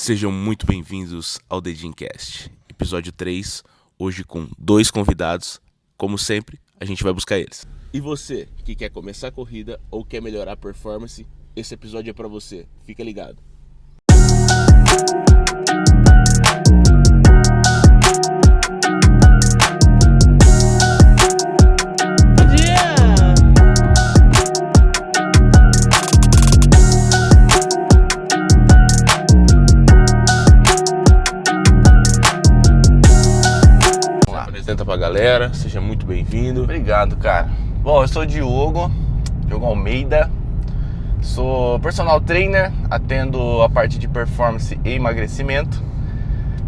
Sejam muito bem-vindos ao Dedincast, episódio 3, hoje com 2 convidados. Como sempre, a gente vai buscar eles. E você, que quer começar a corrida ou quer melhorar a performance, esse episódio é pra você. Fica ligado. Apresenta pra galera, seja muito bem-vindo. Obrigado, cara. Bom, eu sou o Diogo Almeida, sou personal trainer, atendo a parte de performance e emagrecimento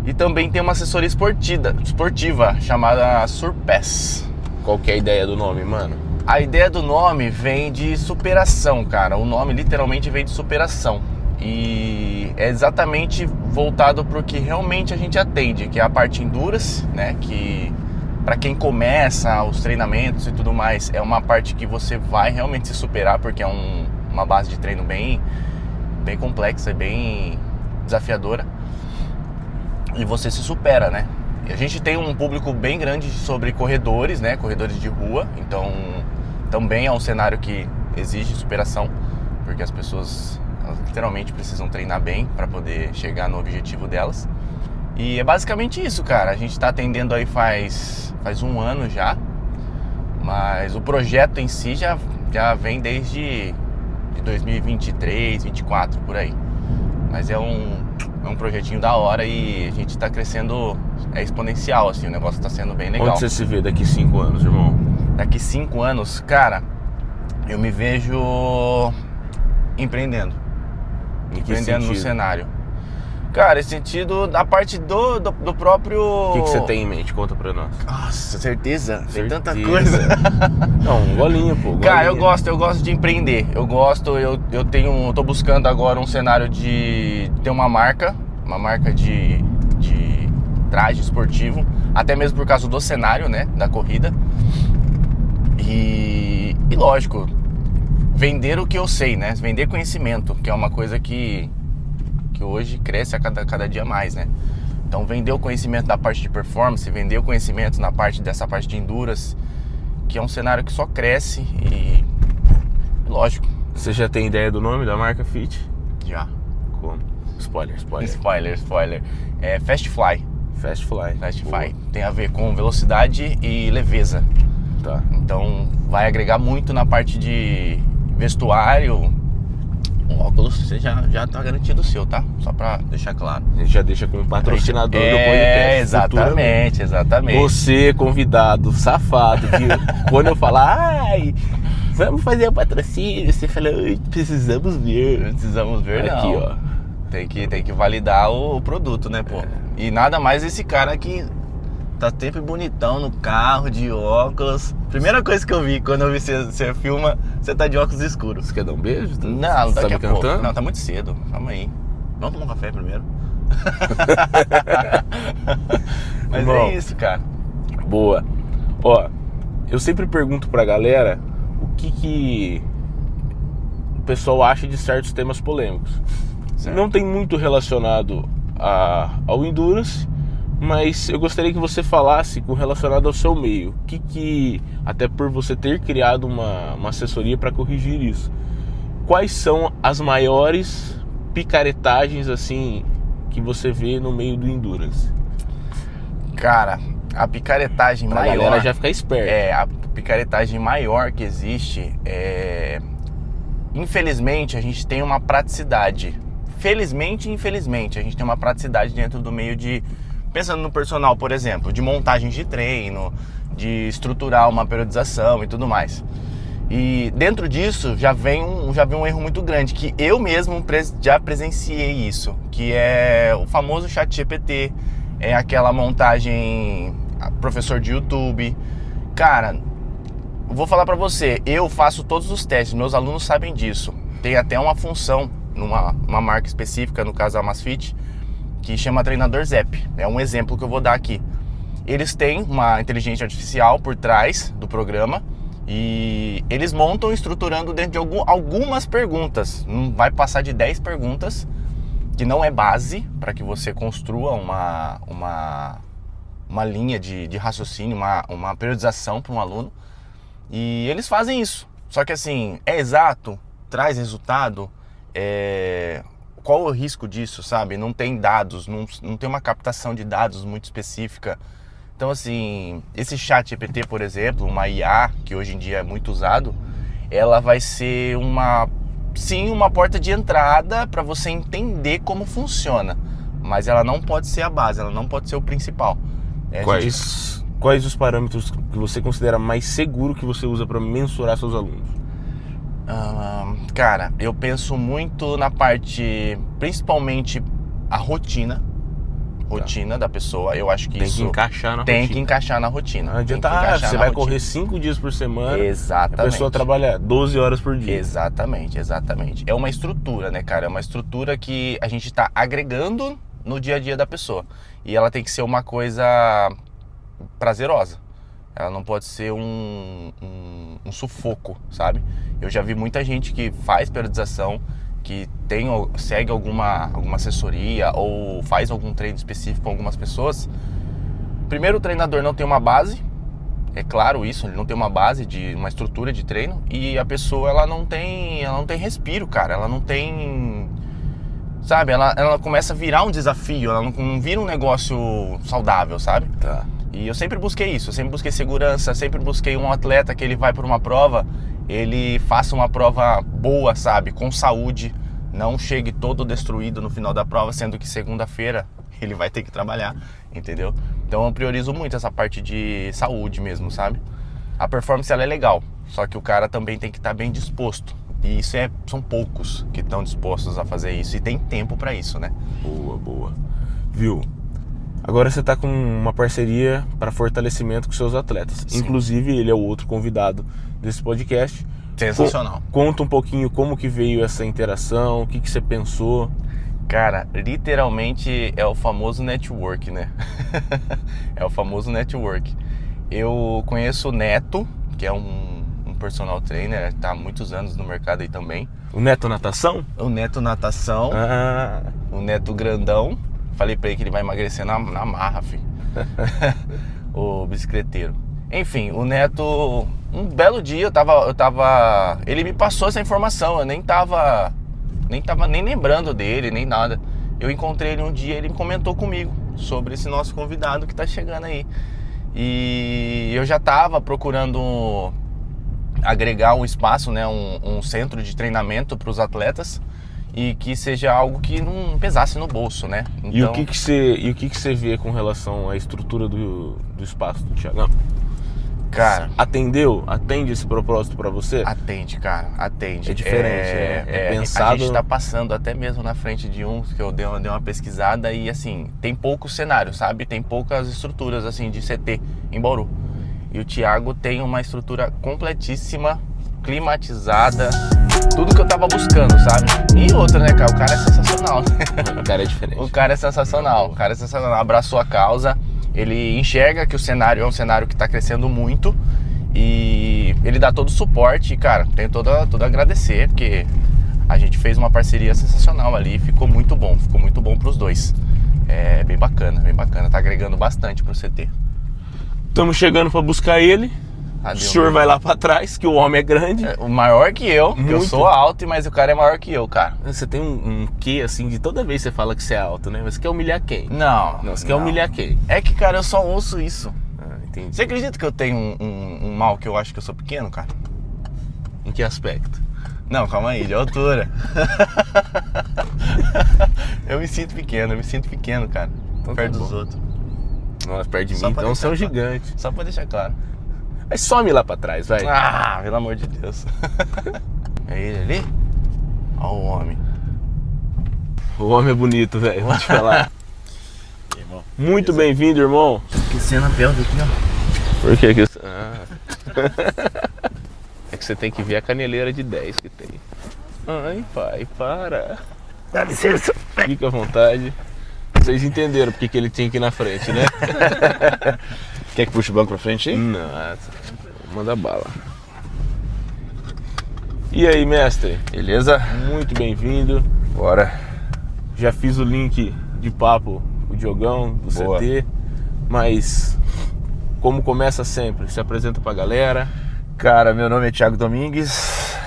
e também tenho uma assessoria esportiva chamada Surpass. Qual que é a ideia do nome, mano? A ideia do nome vem de superação, cara. O nome literalmente vem de superação e é exatamente voltado para o que realmente a gente atende, que é a parte endurance, né, que para quem começa os treinamentos e tudo mais, é uma parte que você vai realmente se superar, porque é uma base de treino bem complexa e bem desafiadora. E você se supera, né? E a gente tem um público bem grande sobre corredores, né? Corredores de rua. Então, também é um cenário que exige superação, porque as pessoas literalmente precisam treinar bem para poder chegar no objetivo delas. E é basicamente isso, cara. A gente tá atendendo aí faz 1 ano já, mas o projeto em si já vem desde 2023, 2024, por aí. Mas é um projetinho da hora e a gente tá crescendo exponencial, assim, o negócio tá sendo bem legal. Onde você se vê daqui 5 anos, irmão? Daqui 5 anos, cara, eu me vejo empreendendo no cenário. Cara, esse sentido da parte do próprio... O que você tem em mente? Conta pra nós. Nossa, certeza? Tem tanta coisa. Não, um golinho, pô. Golinho. Cara, eu gosto de empreender. Eu tô buscando agora um cenário de ter uma marca de traje esportivo, até mesmo por causa do cenário, né, da corrida. E lógico, vender o que eu sei, né? Vender conhecimento, que é uma coisa que hoje cresce a cada dia mais, né? Então vender o conhecimento da parte de performance, vender o conhecimento dessa parte de endurance, que é um cenário que só cresce e lógico. Você já tem ideia do nome da marca Fit? Já. Como? Spoiler. É Fast Fly. Fast Fly. Tem a ver com velocidade e leveza. Tá. Então vai agregar muito na parte de vestuário. O óculos você já tá garantido o seu, tá? Só pra deixar claro. A gente já deixa como patrocinador do podcast. Exatamente. Você, convidado, safado, que quando eu falar, vamos fazer o patrocínio, você fala, precisamos ver. Aqui, não. Ó. Tem que validar o produto, né, pô? E nada mais esse cara que tá sempre bonitão no carro, de óculos. Primeira coisa que eu vi quando eu vi você filma, você tá de óculos escuros. Você quer dar um beijo? Não, daqui a pouco. Não, tá muito cedo. Calma aí. Vamos tomar um café primeiro. Mas bom, é isso, cara. Boa. Ó, eu sempre pergunto pra galera o que o pessoal acha de certos temas polêmicos. Certo. Não tem muito relacionado ao Endurance, mas eu gostaria que você falasse com relacionado ao seu meio. Até por você ter criado uma assessoria para corrigir isso, quais são as maiores picaretagens assim que você vê no meio do Endurance? Cara, a picaretagem maior... A galera já fica esperta. A picaretagem maior que existe Infelizmente, a gente tem uma praticidade. Felizmente e infelizmente, a gente tem uma praticidade dentro do meio de... Pensando no personal, por exemplo, de montagens de treino, de estruturar uma periodização e tudo mais. E dentro disso já vem um erro muito grande, que eu mesmo já presenciei isso, que é o famoso chat GPT, é aquela montagem professor de YouTube. Cara, eu vou falar pra você, eu faço todos os testes, meus alunos sabem disso. Tem até uma função numa marca específica, no caso a Masfit, que chama Treinador Zep. É um exemplo que eu vou dar aqui. Eles têm uma inteligência artificial por trás do programa e eles montam estruturando dentro de algumas perguntas. Não vai passar de 10 perguntas que não é base para que você construa uma linha de raciocínio, uma periodização para um aluno. E eles fazem isso. Só que assim, é exato? Traz resultado? Qual o risco disso, sabe? Não tem dados, não tem uma captação de dados muito específica. Então assim, esse ChatGPT, por exemplo, uma IA, que hoje em dia é muito usado, ela vai ser uma porta de entrada para você entender como funciona. Mas ela não pode ser a base, ela não pode ser o principal. Quais os parâmetros que você considera mais seguro que você usa para mensurar seus alunos? Cara, eu penso muito na parte, principalmente a rotina da pessoa. Eu acho que tem isso que encaixar na tem rotina. que encaixar na rotina. Não adianta, você vai correr 5 dias por semana. Exatamente. A pessoa trabalha 12 horas por dia. Exatamente. É uma estrutura, né, cara? É uma estrutura que a gente tá agregando no dia a dia da pessoa. E ela tem que ser uma coisa prazerosa. Ela não pode ser um sufoco, sabe? Eu já vi muita gente que faz periodização, que segue alguma assessoria ou faz algum treino específico com algumas pessoas. Primeiro, o treinador não tem uma base, é claro isso, ele não tem uma base de uma estrutura de treino, e a pessoa ela não tem respiro, cara, ela não tem, sabe, ela começa a virar um desafio, ela não vira um negócio saudável, sabe? Tá. E eu sempre busquei isso, eu sempre busquei segurança, sempre busquei um atleta que ele vai para uma prova, ele faça uma prova boa, sabe, com saúde, não chegue todo destruído no final da prova, sendo que segunda-feira ele vai ter que trabalhar, entendeu? Então eu priorizo muito essa parte de saúde mesmo, sabe? A performance ela é legal, só que o cara também tem que estar bem disposto. E isso são poucos que estão dispostos a fazer isso e tem tempo para isso, né? Boa. Viu? Agora você está com uma parceria para fortalecimento com seus atletas. Sim. Inclusive, ele é o outro convidado desse podcast. Sensacional. Conta um pouquinho como que veio essa interação, o que você pensou. Cara, literalmente é o famoso network, né? É o famoso network. Eu conheço o Neto, que é um personal trainer, tá há muitos anos no mercado aí também. O Neto Natação? O Neto Natação, o Neto Grandão. Falei pra ele que ele vai emagrecer na marra, filho. O bicicleteiro. Enfim, o Neto, um belo dia eu tava... Ele me passou essa informação, eu nem tava nem lembrando dele, nem nada. Eu encontrei ele um dia, ele comentou comigo sobre esse nosso convidado que tá chegando aí. E eu já tava procurando agregar um espaço, né, um centro de treinamento para os atletas e que seja algo que não pesasse no bolso, né? Então... E o que você vê com relação à estrutura do espaço do Thiagão? Cara, atende esse propósito para você? Atende, cara, atende. É diferente, né? É pensado... A gente tá passando até mesmo na frente de um que eu dei uma pesquisada e assim, tem poucos cenários, sabe? Tem poucas estruturas assim de CT em Bauru. E o Thiago tem uma estrutura completíssima, climatizada, tudo que eu tava buscando, sabe? E outra, né, cara? O cara é sensacional, né? O cara é diferente. O cara é sensacional, abraçou a causa. Ele enxerga que o cenário é um cenário que está crescendo muito e ele dá todo o suporte. E, cara, tenho todo a agradecer, porque a gente fez uma parceria sensacional ali e ficou muito bom para os dois. É bem bacana, tá agregando bastante pro CT. Estamos chegando para buscar ele. Adeus, o senhor vai lá para trás, que o homem é grande. O maior que eu, eu sou alto, mas o cara é maior que eu, cara. Você tem um quê, assim, de toda vez que você fala que você é alto, né? Você quer humilhar quem? Não, você quer humilhar quem? É que, cara, eu só ouço isso. Entendi. Você acredita que eu tenho um mal que eu acho que eu sou pequeno, cara? Em que aspecto? Não, calma aí, de altura. Eu me sinto pequeno, cara. Então, perto dos outros. Nossa, perto de mim, então você é um gigante. Só pra deixar claro. Mas some lá pra trás, vai. Ah, pelo amor de Deus. É ele ali? Olha o homem. O homem é bonito, velho, vou te falar. Irmão, muito bem-vindo, irmão. Aquecendo a pelve aqui, ó. Por que É que você tem que ver a caneleira de 10 que tem. Ai, pai, para. Dá licença. Fica à vontade. Vocês entenderam porque que ele tinha que ir na frente, né? Quer que puxe o banco pra frente aí? Nossa, manda bala. E aí, mestre? Beleza? Muito bem-vindo. Bora. Já fiz o link de papo com o Diogão, do Boa. CT. Mas, como começa sempre, se apresenta pra galera. Cara, meu nome é Thiago Domingues,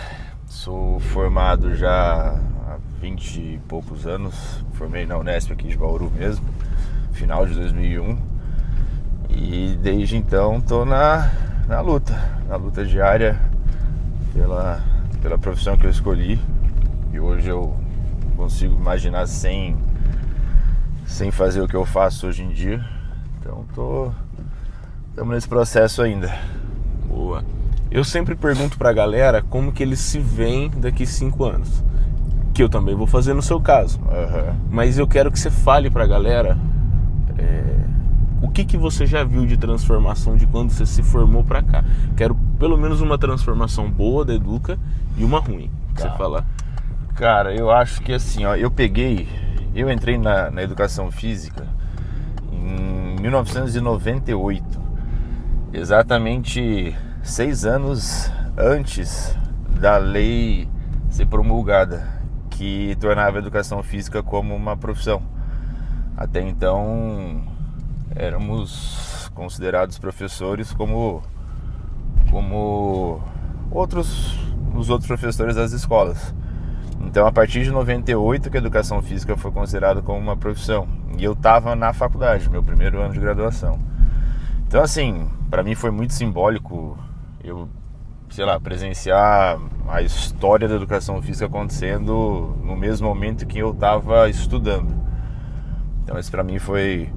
sou formado já há 20 e poucos anos, formei na Unesp aqui de Bauru mesmo, final de 2001, e desde então tô na luta diária pela profissão que eu escolhi, e hoje eu consigo imaginar sem fazer o que eu faço hoje em dia, então estamos nesse processo ainda. Boa. Eu sempre pergunto pra galera como que eles se veem daqui 5 anos. Que eu também vou fazer no seu caso. Uhum. Mas eu quero que você fale pra galera o que você já viu de transformação de quando você se formou pra cá. Quero pelo menos uma transformação boa da Educa e uma ruim. Tá. Você falar. Cara, eu acho que assim, ó, eu entrei na educação física em 1998. Exatamente 6 anos antes da lei ser promulgada, que tornava a educação física como uma profissão. Até então, éramos considerados professores como os outros professores das escolas. Então, a partir de 98 que a educação física foi considerada como uma profissão. E eu estava na faculdade, meu primeiro ano de graduação. Então, assim, para mim foi muito simbólico eu, presenciar a história da educação física acontecendo no mesmo momento que eu estava estudando. Então, isso para mim foi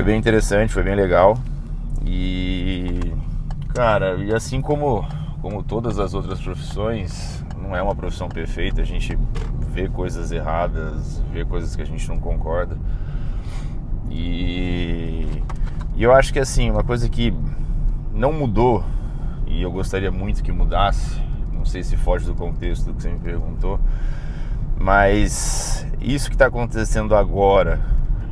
bem interessante, foi bem legal. E, cara, e assim como todas as outras profissões, não é uma profissão perfeita, a gente vê coisas erradas, vê coisas que a gente não concorda. E eu acho que assim, uma coisa que não mudou e eu gostaria muito que mudasse, não sei se foge do contexto do que você me perguntou, mas isso que está acontecendo agora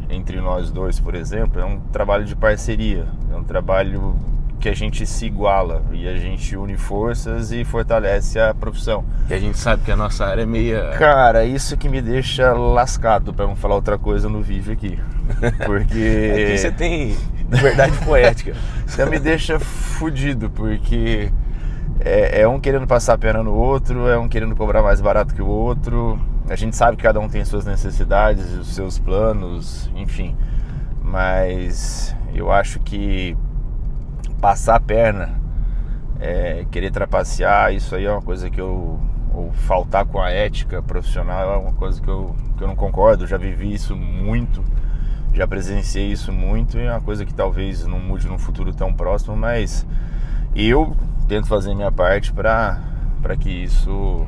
entre nós dois, por exemplo, é um trabalho de parceria, é um trabalho que a gente se iguala e a gente une forças e fortalece a profissão. Que a gente sabe que a nossa área é meia... Cara, isso que me deixa lascado, pra não falar outra coisa no vídeo aqui. Porque... Aqui você tem verdade poética. Isso me deixa fudido, porque é um querendo passar a perna no outro, é um querendo cobrar mais barato que o outro. A gente sabe que cada um tem suas necessidades, os seus planos, enfim. Mas eu acho que passar a perna, querer trapacear, isso aí é uma coisa que ou faltar com a ética profissional é uma coisa que eu não concordo. Já vivi isso muito, já presenciei isso muito, e é uma coisa que talvez não mude num futuro tão próximo, mas eu tento fazer minha parte para que isso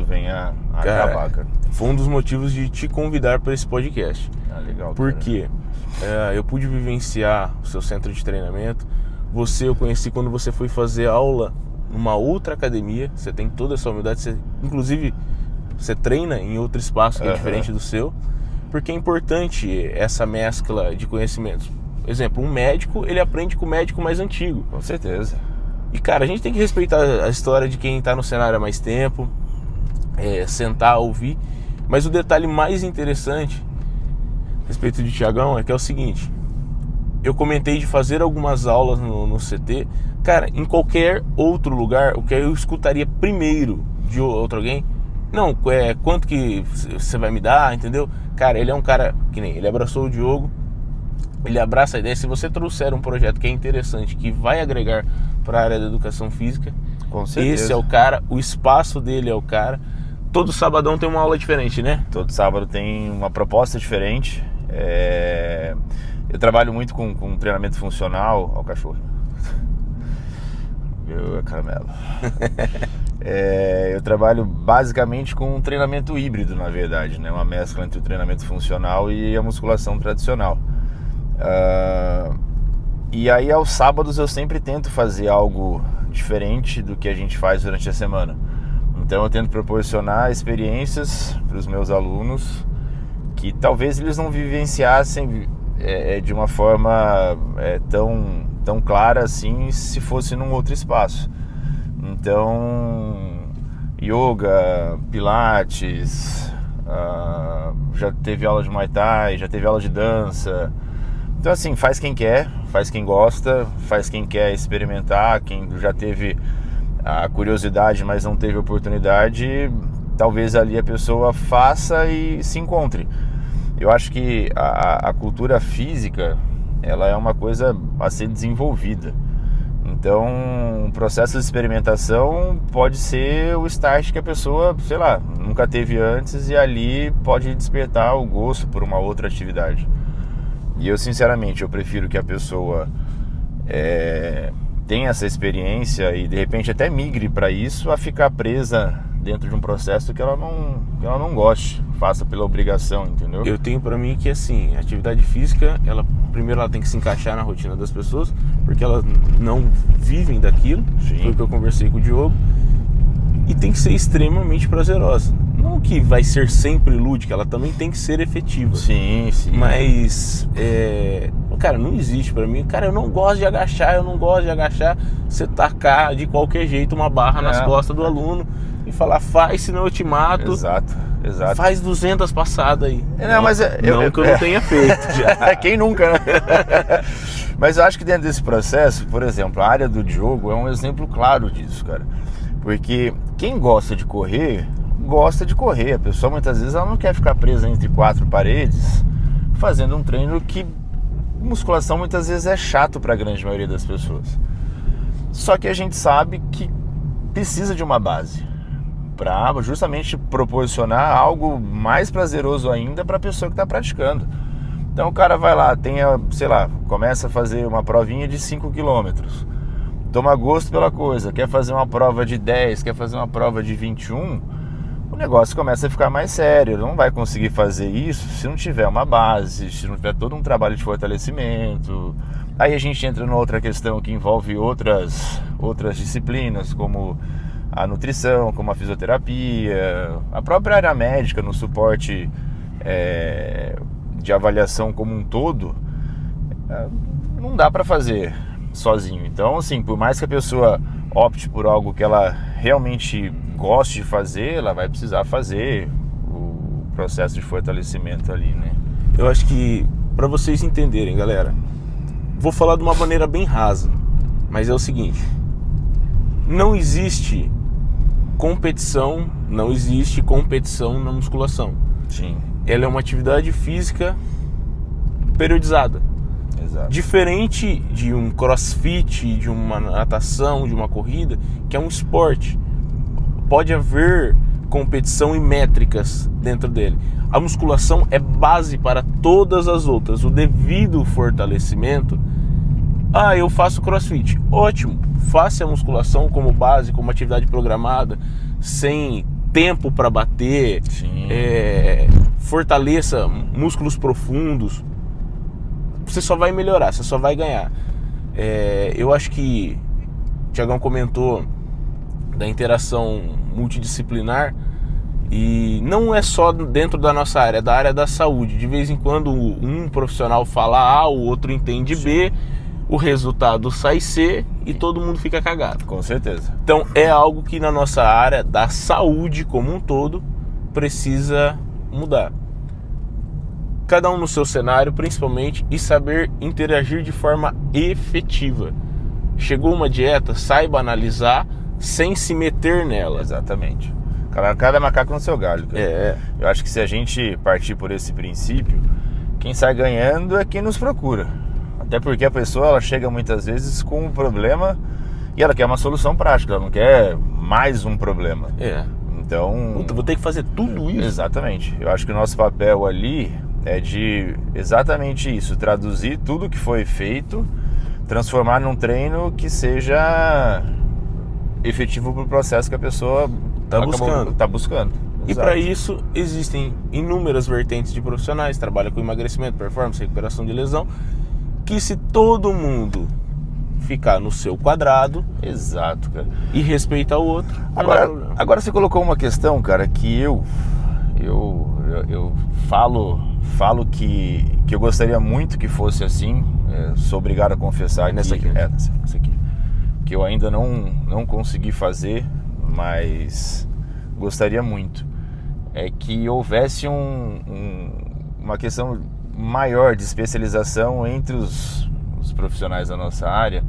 venha a acabar, cara. Foi um dos motivos de te convidar para esse podcast. Legal. Porque eu pude vivenciar o seu centro de treinamento. Eu conheci quando você foi fazer aula numa outra academia. Você tem toda essa humildade. Inclusive, você treina em outro espaço que é diferente do seu. Porque é importante essa mescla de conhecimentos. Por exemplo, um médico, ele aprende com o médico mais antigo. Com certeza. E, cara, a gente tem que respeitar a história de quem está no cenário há mais tempo. Sentar, ouvir. Mas o detalhe mais interessante a respeito de Thiagão é que é o seguinte: eu comentei de fazer algumas aulas no CT. Cara, em qualquer outro lugar, o que eu escutaria primeiro de outro alguém, não, quanto que você vai me dar, entendeu? Cara, ele é um cara que nem ele abraçou o Diogo, ele abraça a ideia. Se você trouxer um projeto que é interessante, que vai agregar para a área da educação física, com certeza, esse é o cara, o espaço dele é o cara. Todo sabadão tem uma aula diferente, né? Todo sábado tem uma proposta diferente. Eu trabalho muito com treinamento funcional. Ó o cachorro. Meu caramelo. Eu trabalho basicamente com um treinamento híbrido, na verdade, né? Uma mescla entre o treinamento funcional e a musculação tradicional. E aí aos sábados eu sempre tento fazer algo diferente do que a gente faz durante a semana. Então eu tento proporcionar experiências para os meus alunos que talvez eles não vivenciassem de uma forma tão clara assim se fosse num outro espaço. Então, yoga, pilates, já teve aula de Muay Thai, já teve aula de dança. Então assim, faz quem quer, faz quem gosta, faz quem quer experimentar, quem já teve a curiosidade, mas não teve oportunidade, talvez ali a pessoa faça e se encontre. Eu acho que a cultura física, ela é uma coisa a ser desenvolvida. Então, um processo de experimentação pode ser o start que a pessoa, sei lá, nunca teve antes, e ali pode despertar o gosto por uma outra atividade. E eu, sinceramente, eu prefiro que a pessoa tenha essa experiência e de repente até migre para isso, a ficar presa dentro de um processo que ela não goste, faça pela obrigação, entendeu? Eu tenho pra mim que, assim, a atividade física, primeiro ela tem que se encaixar na rotina das pessoas, porque elas não vivem daquilo. Sim. Foi o que eu conversei com o Diogo. E tem que ser extremamente prazerosa. Não que vai ser sempre lúdica, ela também tem que ser efetiva. Sim. Mas, cara, não existe pra mim. Cara, eu não gosto de agachar, você tacar de qualquer jeito uma barra nas costas do aluno e falar, faz, senão eu te mato. Exato. Faz 200 passadas aí. Mas que eu não tenha feito já. Quem nunca, né? Mas eu acho que dentro desse processo, por exemplo, a área do Diogo é um exemplo claro disso, cara. Porque quem gosta de correr, gosta de correr. A pessoa muitas vezes ela não quer ficar presa entre quatro paredes fazendo um treino que musculação muitas vezes é chato para a grande maioria das pessoas. Só que a gente sabe que precisa de uma base para justamente proporcionar algo mais prazeroso ainda para a pessoa que está praticando. Então o cara vai lá, começa a fazer uma provinha de 5 km, toma gosto pela coisa, quer fazer uma prova de 10, quer fazer uma prova de 21, o negócio começa a ficar mais sério. Não vai conseguir fazer isso se não tiver uma base, se não tiver todo um trabalho de fortalecimento. Aí a gente entra numa outra questão que envolve outras disciplinas, como a nutrição, como a fisioterapia, a própria área médica no suporte de avaliação como um todo. Não dá para fazer sozinho. Então, assim, por mais que a pessoa opte por algo que ela realmente goste de fazer, ela vai precisar fazer o processo de fortalecimento ali, né? Eu acho que, para vocês entenderem, galera, vou falar de uma maneira bem rasa, mas é o seguinte: não existe competição na musculação. Sim. Ela é uma atividade física periodizada. Exato. Diferente de um crossfit, de uma natação, de uma corrida, que é um esporte. Pode haver competição e métricas dentro dele. A musculação é base para todas as outras. O devido fortalecimento. Eu faço crossfit. Ótimo. Faça a musculação como base, como atividade programada, sem tempo para bater. Sim. Fortaleça músculos profundos. Você só vai melhorar, você só vai ganhar. Eu acho que o Thiagão comentou da interação multidisciplinar, e não é só dentro da nossa área, é da área da saúde. De vez em quando um profissional fala A, o outro entende B, o resultado sai C e todo mundo fica cagado. Com certeza. Então é algo que na nossa área da saúde como um todo precisa mudar. Cada um no seu cenário, principalmente, e saber interagir de forma efetiva. Chegou uma dieta, saiba analisar sem se meter nela. Exatamente. Cada macaco no seu galho. Eu acho que se a gente partir por esse princípio, quem sai ganhando é quem nos procura. Até porque a pessoa ela chega muitas vezes com um problema e ela quer uma solução prática, ela não quer mais um problema. Então... vou ter que fazer tudo isso? Exatamente. Eu acho que o nosso papel ali é de exatamente isso, traduzir tudo que foi feito, transformar num treino que seja efetivo para o processo que a pessoa está buscando. E para isso existem inúmeras vertentes de profissionais, trabalham com emagrecimento, performance, recuperação de lesão, que se todo mundo ficar no seu quadrado, exato, cara, e respeitar o outro, agora você colocou uma questão, cara, que eu falo que eu gostaria muito que fosse assim. Sou obrigado a confessar nessa aqui. Que eu ainda não consegui fazer, mas gostaria muito. é que houvesse uma questão maior de especialização entre os profissionais da nossa área,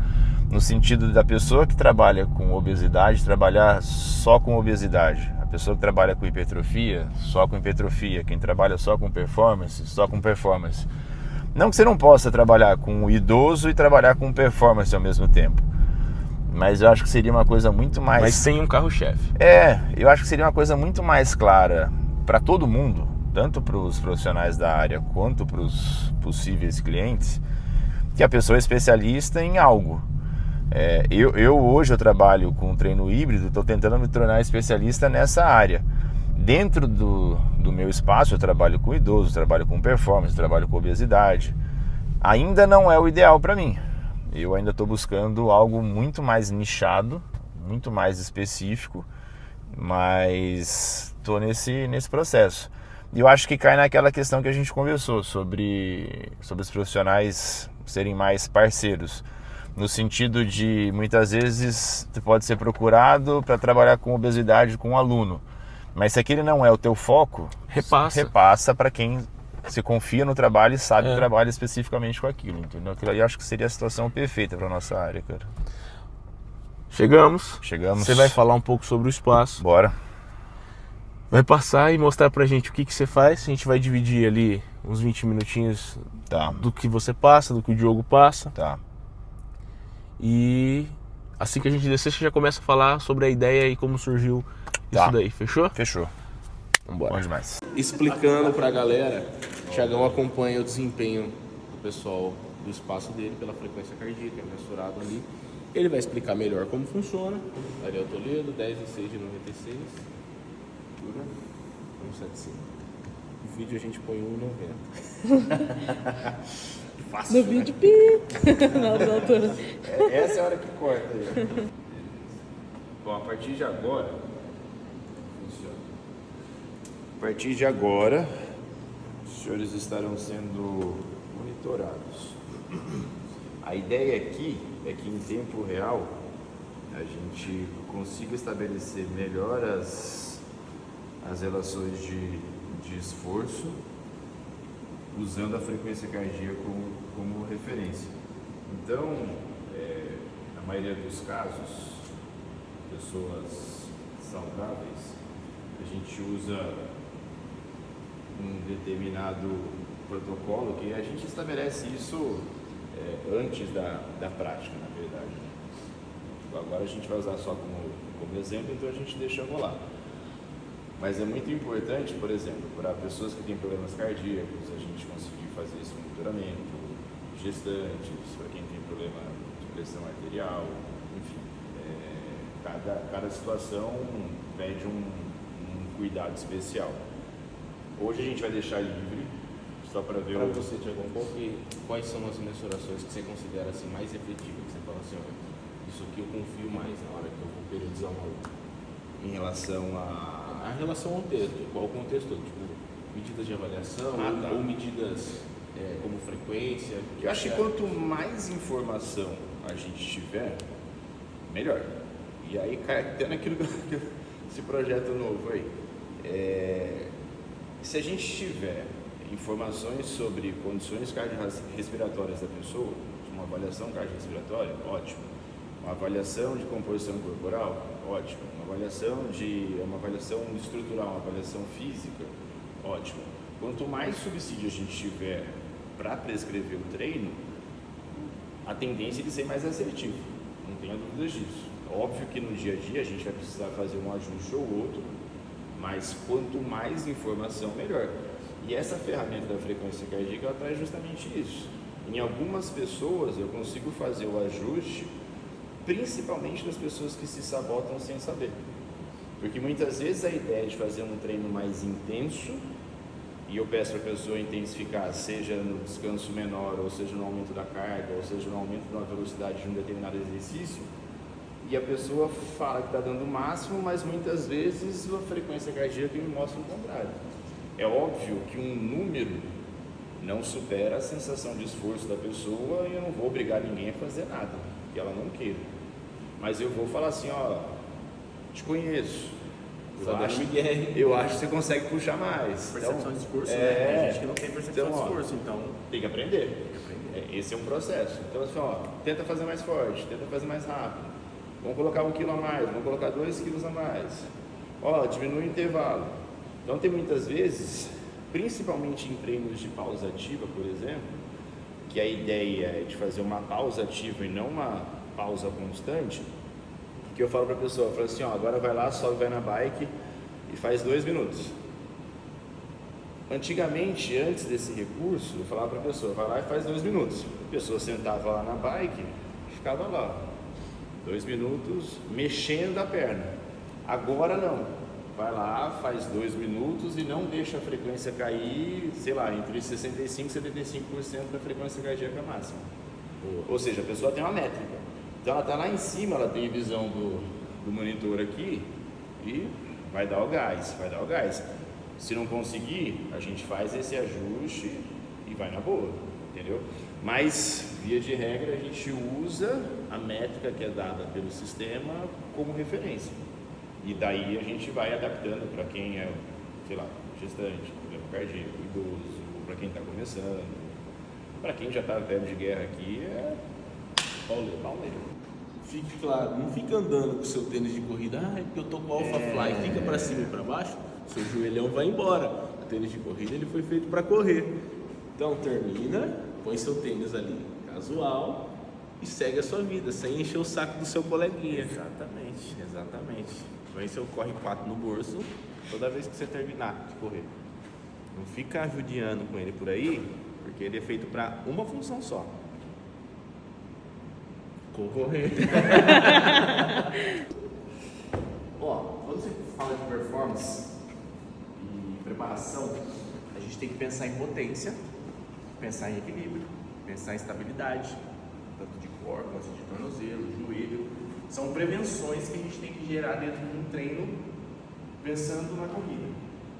no sentido da pessoa que trabalha com obesidade trabalhar só com obesidade, a pessoa que trabalha com hipertrofia só com hipertrofia, quem trabalha só com performance só com performance. Não que você não possa trabalhar com o idoso e trabalhar com performance ao mesmo tempo, mas eu acho que seria uma coisa muito mais... Mas sem um carro-chefe. Eu acho que seria uma coisa muito mais clara para todo mundo, tanto para os profissionais da área quanto para os possíveis clientes, que a pessoa é especialista em algo. Hoje eu trabalho com treino híbrido, estou tentando me tornar especialista nessa área. Dentro do meu espaço eu trabalho com idoso, trabalho com performance, trabalho com obesidade. Ainda não é o ideal para mim. Eu ainda estou buscando algo muito mais nichado, muito mais específico, mas estou nesse processo. E eu acho que cai naquela questão que a gente conversou sobre os profissionais serem mais parceiros. No sentido de, muitas vezes, você pode ser procurado para trabalhar com obesidade com um aluno. Mas se aquele não é o teu foco, repassa para quem se confia no trabalho e sabe que trabalha especificamente com aquilo, entendeu? Aquilo aí eu acho que seria a situação perfeita para nossa área, cara. Chegamos. Você vai falar um pouco sobre o espaço. Bora. Vai passar e mostrar pra gente o que você faz. A gente vai dividir ali uns 20 minutinhos do que você passa, do que o Diogo passa. Tá. E assim que a gente descer, você já começa a falar sobre a ideia e como surgiu isso daí. Fechou? Fechou. Vambora. Bom demais. Explicando pra galera, o Thiagão acompanha o desempenho do pessoal do espaço dele pela frequência cardíaca, mensurado ali. Ele vai explicar melhor como funciona. Ariel Toledo, 10 e 6 de 96. 175. No vídeo a gente põe 1,90. Fácil, no vídeo, pi! Na altura. Essa é a hora que corta aí. Bom, a partir de agora, funciona. A partir de agora, os senhores estarão sendo monitorados. A ideia aqui é que em tempo real a gente consiga estabelecer melhor as relações de esforço usando a frequência cardíaca como referência. Então, na maioria dos casos, pessoas saudáveis, a gente usa um determinado protocolo que a gente estabelece isso antes da prática, na verdade. Agora a gente vai usar só como exemplo, então a gente deixa rolar. Mas é muito importante, por exemplo, para pessoas que têm problemas cardíacos, a gente conseguir fazer esse monitoramento, gestantes, para quem tem problema de pressão arterial, enfim. Cada situação pede um cuidado especial. Hoje a gente vai deixar livre, só para ver... Para você, Thiago, um pouco, quais são as mensurações que você considera assim, mais efetivas? Que você fala assim, isso aqui eu confio mais na hora que eu vou periodizar uma outra. Em relação a relação ao texto, qual o contexto? Tipo, medidas de avaliação ou medidas como frequência? Eu acho que quanto mais informação a gente tiver, melhor. E aí cai até naquilo esse projeto novo aí. Se a gente tiver informações sobre condições cardiorrespiratórias da pessoa, uma avaliação cardiorrespiratória, ótimo. Uma avaliação de composição corporal, ótimo. Uma avaliação estrutural, uma avaliação física, ótimo. Quanto mais subsídio a gente tiver para prescrever o treino, a tendência é de ser mais assertivo, não tenha dúvidas disso. Óbvio que no dia a dia a gente vai precisar fazer um ajuste ou outro, mas quanto mais informação, melhor. E essa ferramenta da frequência cardíaca ela traz justamente isso. Em algumas pessoas eu consigo fazer o ajuste, principalmente das pessoas que se sabotam sem saber. Porque muitas vezes a ideia de fazer um treino mais intenso, e eu peço para a pessoa intensificar, seja no descanso menor, ou seja no aumento da carga, ou seja no aumento da velocidade de um determinado exercício, e a pessoa fala que está dando o máximo, mas muitas vezes a frequência cardíaca me mostra o contrário. É óbvio que um número não supera a sensação de esforço da pessoa e eu não vou obrigar ninguém a fazer nada, que ela não queira. Mas eu vou falar assim, te conheço, Eu acho que você consegue puxar mais. Percepção de esforço, é, né? Tem gente que não tem percepção então, de ó, esforço, então tem que aprender. Esse é um processo. Então, assim, ó, tenta fazer mais forte, tenta fazer mais rápido. Vamos colocar 1 quilo a mais, vamos colocar 2 quilos a mais. Ó, diminui o intervalo. Então, tem muitas vezes, principalmente em treinos de pausa ativa, por exemplo, que a ideia é de fazer uma pausa ativa e não uma pausa constante, que eu falo para a pessoa, eu falo assim, ó, agora vai lá, sobe, vai na bike e faz 2 minutos. Antigamente, antes desse recurso, eu falava para a pessoa, vai lá e faz 2 minutos. A pessoa sentava lá na bike e ficava lá, 2 minutos, mexendo a perna. Agora não, vai lá, faz 2 minutos e não deixa a frequência cair, sei lá, entre 65% e 75% da frequência cardíaca máxima. Ou seja, a pessoa tem uma métrica. Então ela está lá em cima, ela tem visão do monitor aqui e vai dar o gás, vai dar o gás. Se não conseguir, a gente faz esse ajuste e vai na boa, entendeu? Mas, via de regra, a gente usa a métrica que é dada pelo sistema como referência. E daí a gente vai adaptando para quem é, sei lá, gestante, problema cardíaco, idoso, para quem está começando. Para quem já está velho de guerra aqui, é pauleiro. Fique claro, não fica andando com o seu tênis de corrida, é porque eu tô com o Alpha Fly, fica para cima e para baixo, seu joelhão vai embora. O tênis de corrida ele foi feito para correr. Então termina, põe seu tênis ali casual e segue a sua vida, sem encher o saco do seu coleguinha. Exatamente. Põe seu corre 4 no bolso toda vez que você terminar de correr. Não fica judiando com ele por aí, porque ele é feito para uma função só. Correr. Ó, quando você fala de performance e preparação, a gente tem que pensar em potência, pensar em equilíbrio, pensar em estabilidade, tanto de core quanto de tornozelo, joelho. São prevenções que a gente tem que gerar dentro de um treino, pensando na corrida,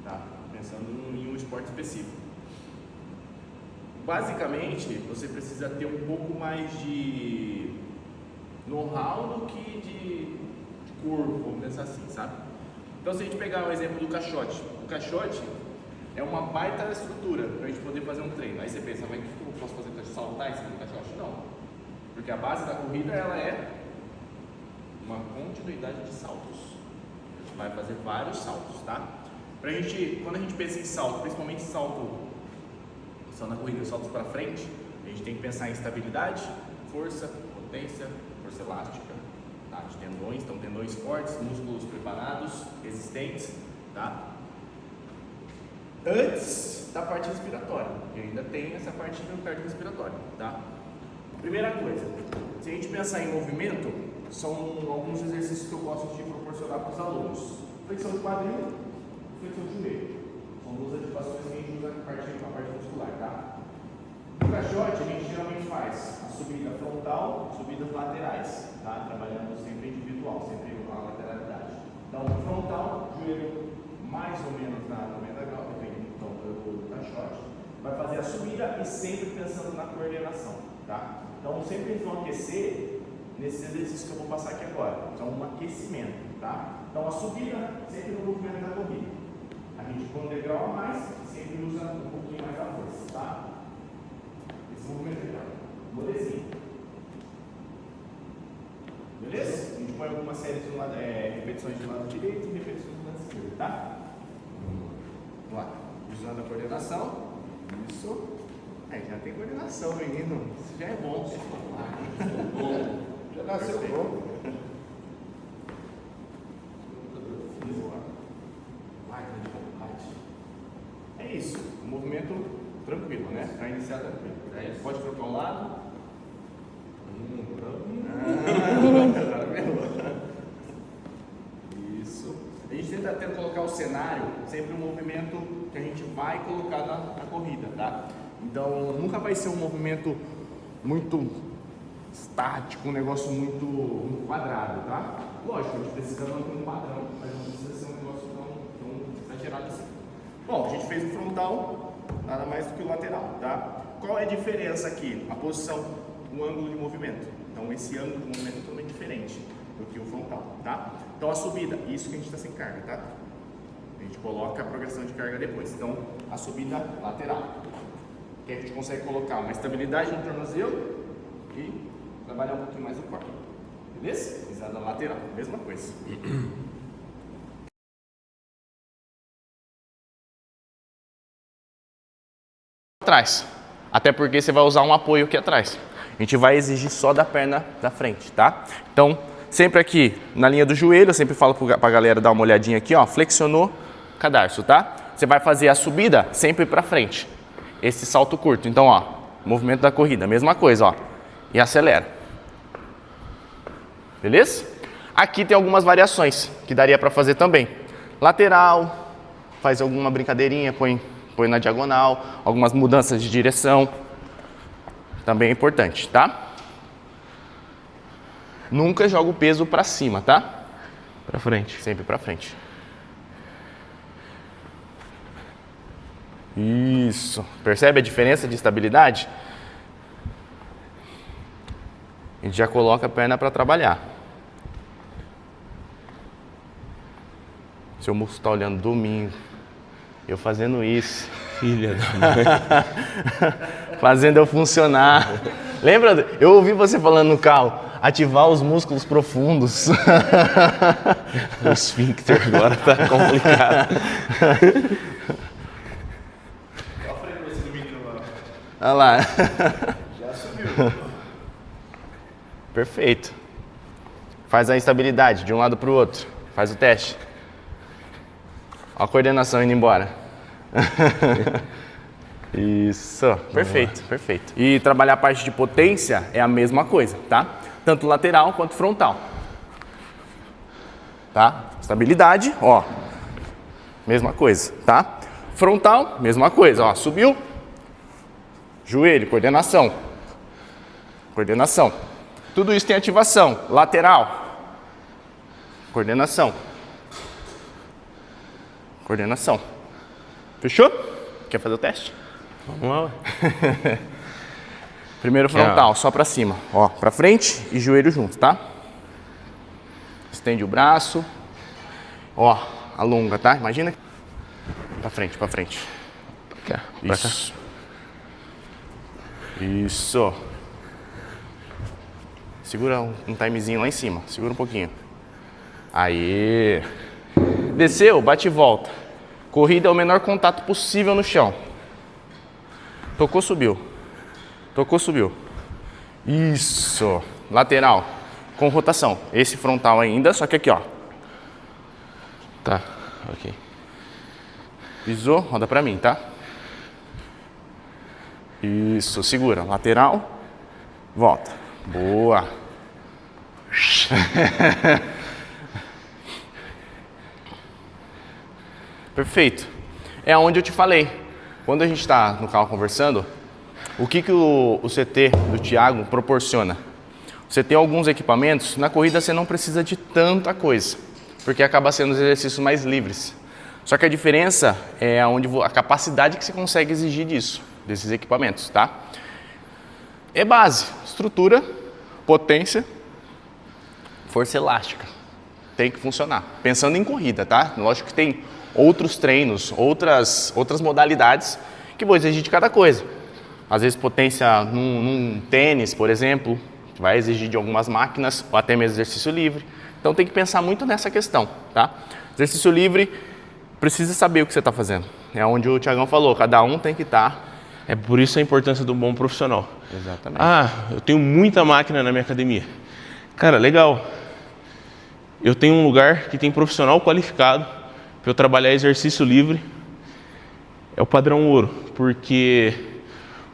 tá? Pensando em um esporte específico. Basicamente, você precisa ter um pouco mais de know-how do que de corpo, vamos pensar assim, sabe? Então, se a gente pegar o exemplo do caixote, o caixote é uma baita estrutura para a gente poder fazer um treino. Aí você pensa, mas o que eu posso fazer para saltar em cima do caixote? Não, porque a base da corrida ela é uma continuidade de saltos. A gente vai fazer vários saltos, tá? Quando a gente pensa em salto, principalmente salto na corrida, saltos para frente, a gente tem que pensar em estabilidade, força, potência, força elástica, tá? De tendões, então tendões fortes, músculos preparados, resistentes, tá? Antes da parte respiratória, porque ainda tem essa parte do cardiorrespiratório, tá? Primeira coisa, se a gente pensar em movimento, são alguns exercícios que eu gosto de proporcionar para os alunos. Flexão de quadril, flexão de joelho. São duas ativações que a gente usa a parte muscular, tá? No caixote, a gente geralmente faz a subida frontal, subidas laterais, tá? Trabalhando sempre individual, sempre a lateralidade. Então, frontal, joelho mais ou menos na 90 graus, depende do caixote. Vai fazer a subida e sempre pensando na coordenação, tá? Então, sempre eles vão aquecer nesses exercícios que eu vou passar aqui agora. Então, um aquecimento, tá? Então, a subida sempre no movimento da corrida. A gente põe um degrau a mais, sempre usa um pouquinho mais a força, tá? Esse movimento aqui, ó. Molezinho. Beleza? A gente põe algumas séries de repetições do lado direito e repetições do lado esquerdo, tá? Vamos lá. Usando a coordenação. Isso. Aí, já tem coordenação, menino. Isso já é bom. Bom. Já nasceu bom. É isso, um movimento tranquilo, né? Para iniciar tranquilo. Aí pode trocar um lado. Isso. A gente tenta colocar o cenário sempre um movimento que a gente vai colocar na corrida, tá? Então nunca vai ser um movimento muito estático, um negócio muito quadrado, tá? Lógico, a gente precisa manter um padrão, mas não precisa ser um negócio tão exagerado assim. Bom, a gente fez o frontal, nada mais do que o lateral, tá? Qual é a diferença aqui? A posição, o ângulo de movimento. Então esse ângulo de movimento é totalmente diferente do que o frontal, tá? Então a subida, isso que a gente está sem carga, tá? A gente coloca a progressão de carga depois. Então, a subida lateral. Que a gente consegue colocar uma estabilidade no tornozelo e trabalhar um pouquinho mais o core. Beleza? Pisada lateral, mesma coisa. Atrás. Até porque você vai usar um apoio aqui atrás. A gente vai exigir só da perna da frente, tá? Então, sempre aqui na linha do joelho, eu sempre falo pra galera dar uma olhadinha aqui, ó. Flexionou, cadarço, tá? Você vai fazer a subida sempre pra frente. Esse salto curto. Então, ó, movimento da corrida, mesma coisa, ó. E acelera. Beleza? Aqui tem algumas variações que daria pra fazer também. Lateral, faz alguma brincadeirinha, põe na diagonal, algumas mudanças de direção. Também é importante, tá? Nunca joga o peso pra cima, tá? Pra frente. Sempre pra frente. Isso. Percebe a diferença de estabilidade? A gente já coloca a perna para trabalhar. Seu músculo está olhando domingo. Eu fazendo isso. Filha da mãe. Fazendo eu funcionar. Lembra? Eu ouvi você falando no carro. Ativar os músculos profundos. O esfíncter agora tá complicado. Olha lá. Já subiu. Perfeito. Faz a instabilidade de um lado para o outro. Faz o teste. Olha a coordenação indo embora. Isso. Perfeito, perfeito. E trabalhar a parte de potência é a mesma coisa, tá? Tanto lateral quanto frontal. Tá? Estabilidade, ó. Mesma coisa, tá? Frontal, mesma coisa, ó. Subiu. Joelho, coordenação. Coordenação. Tudo isso tem ativação. Lateral. Coordenação. Coordenação. Fechou? Quer fazer o teste? Vamos lá, ué. Primeiro frontal, só pra cima. Ó, pra frente e joelho junto, tá? Estende o braço. Ó, alonga, tá? Imagina. Pra frente, pra frente. Pra cá, pra cá. Isso. Isso. Segura um timezinho lá em cima. Segura um pouquinho. Aí. Desceu, bate e volta. Corrida é o menor contato possível no chão. Tocou, subiu. Tocou, subiu. Isso. Lateral. Com rotação. Esse frontal ainda, só que aqui, ó. Tá, ok. Pisou, roda pra mim, tá? Isso, segura. Lateral. Volta. Boa. Perfeito. É onde eu te falei. Quando a gente está no carro conversando, o que o CT do Thiago proporciona? Você tem alguns equipamentos, na corrida você não precisa de tanta coisa, porque acaba sendo os exercícios mais livres. Só que a diferença é a capacidade que você consegue exigir disso, desses equipamentos, tá? É base, estrutura, potência, força elástica. Tem que funcionar. Pensando em corrida, tá? Lógico que tem outros treinos, outras modalidades que vão exigir de cada coisa. Às vezes potência num tênis, por exemplo, vai exigir de algumas máquinas, ou até mesmo exercício livre. Então tem que pensar muito nessa questão, tá? Exercício livre, precisa saber o que você está fazendo. É onde o Thiagão falou, cada um tem que estar. É por isso a importância do bom profissional. Exatamente. Ah, eu tenho muita máquina na minha academia. Cara, legal. Eu tenho um lugar que tem profissional qualificado para eu trabalhar exercício livre. É o padrão ouro, porque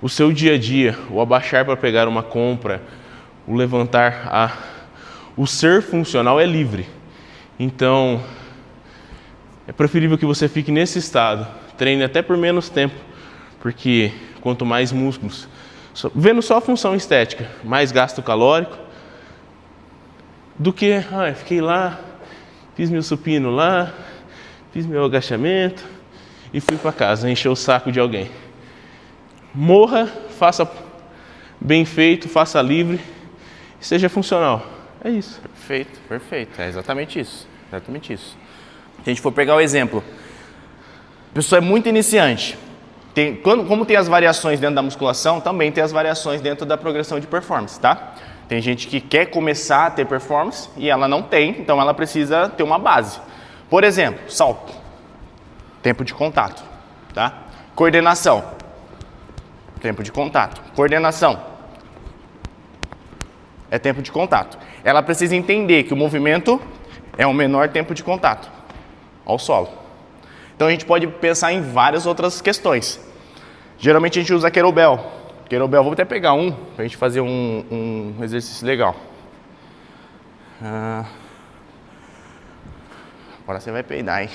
o seu dia a dia, o abaixar para pegar uma compra, o levantar, o ser funcional é livre. Então, é preferível que você fique nesse estado, treine até por menos tempo, porque quanto mais músculos, vendo só a função estética, mais gasto calórico, do que, fiquei lá, fiz meu supino lá, fiz meu agachamento e fui para casa, encher o saco de alguém. Morra, faça bem feito, faça livre, seja funcional. É isso. Perfeito, perfeito. É exatamente isso. Exatamente isso. Se a gente for pegar o exemplo A pessoa é muito iniciante. Como tem as variações dentro da musculação, também tem as variações dentro da progressão de performance, tá? Tem gente que quer começar a ter performance e ela não tem, então ela precisa ter uma base. Por exemplo, salto, tempo de contato, tá? Coordenação, tempo de contato. Coordenação é tempo de contato. Ela precisa entender que o movimento é o menor tempo de contato ao solo. Então a gente pode pensar em várias outras questões. Geralmente a gente usa kettlebell. Kettlebell, vou até pegar um pra gente fazer um exercício legal. Agora você vai peidar, hein?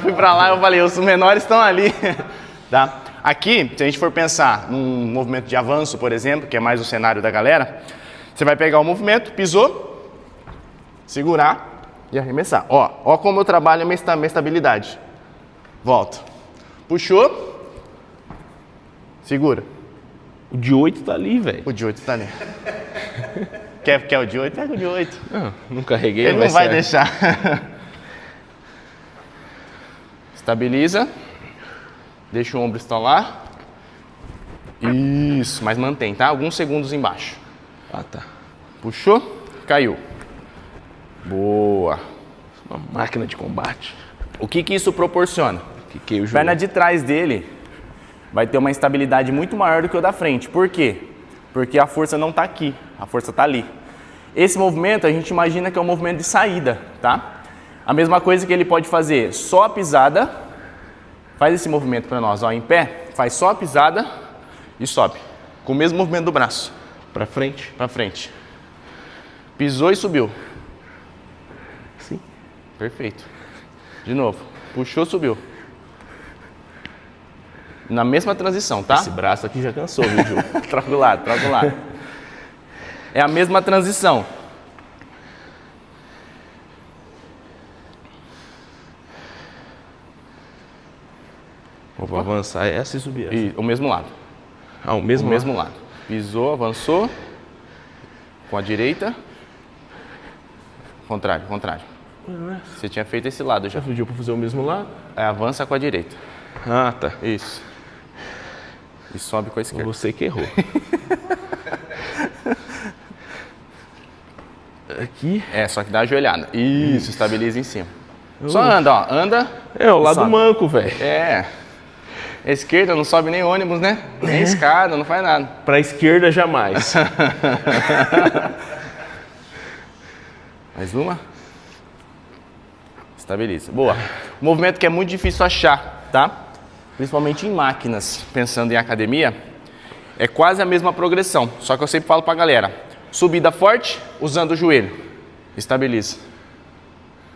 Fui pra lá e falei, os menores estão ali. Tá? Aqui, se a gente for pensar num movimento de avanço, por exemplo, que é mais o cenário da galera, você vai pegar o movimento, pisou, segurar e arremessar. Ó como eu trabalho a minha estabilidade. Volta. Puxou, segura. O de 8 tá ali, velho. O de 8 tá ali. Quer o de 8? Pega o de 8. Não carreguei. Ele não vai deixar. Estabiliza. Deixa o ombro estalar. Isso, mas mantém, tá? Alguns segundos embaixo. Tá. Puxou, caiu. Boa. Uma máquina de combate. O que isso proporciona? Que A perna de trás dele vai ter uma estabilidade muito maior do que o da frente. Por quê? Porque a força não está aqui, a força está ali. Esse movimento a gente imagina que é um movimento de saída, tá? A mesma coisa que ele pode fazer só a pisada. Faz esse movimento para nós, ó, em pé. Faz só a pisada e sobe. Com o mesmo movimento do braço. Para frente. Para frente. Pisou e subiu. Sim. Perfeito. De novo. Puxou, subiu. Na mesma transição, tá? Esse braço aqui já cansou, viu, Ju? Troca do lado, troca do lado. É a mesma transição. Vou avançar essa e subir essa. E o mesmo lado. O mesmo lado. Pisou, avançou. Com a direita. Contrário. Você tinha feito esse lado já. Já pediu para fazer o mesmo lado? Avança com a direita. Tá. Isso. E sobe com a esquerda. Você que errou. Aqui. Só que dá a ajoelhada. Isso, estabiliza em cima. Só anda, ó. Anda. É o lado sobe. manco, velho. A esquerda não sobe nem ônibus, né? Nem escada, não faz nada. Pra esquerda, jamais. Mais uma. Estabiliza. Boa. Um movimento que é muito difícil achar, tá? Principalmente em máquinas, pensando em academia, é quase a mesma progressão. Só que eu sempre falo pra galera, subida forte, usando o joelho. Estabiliza.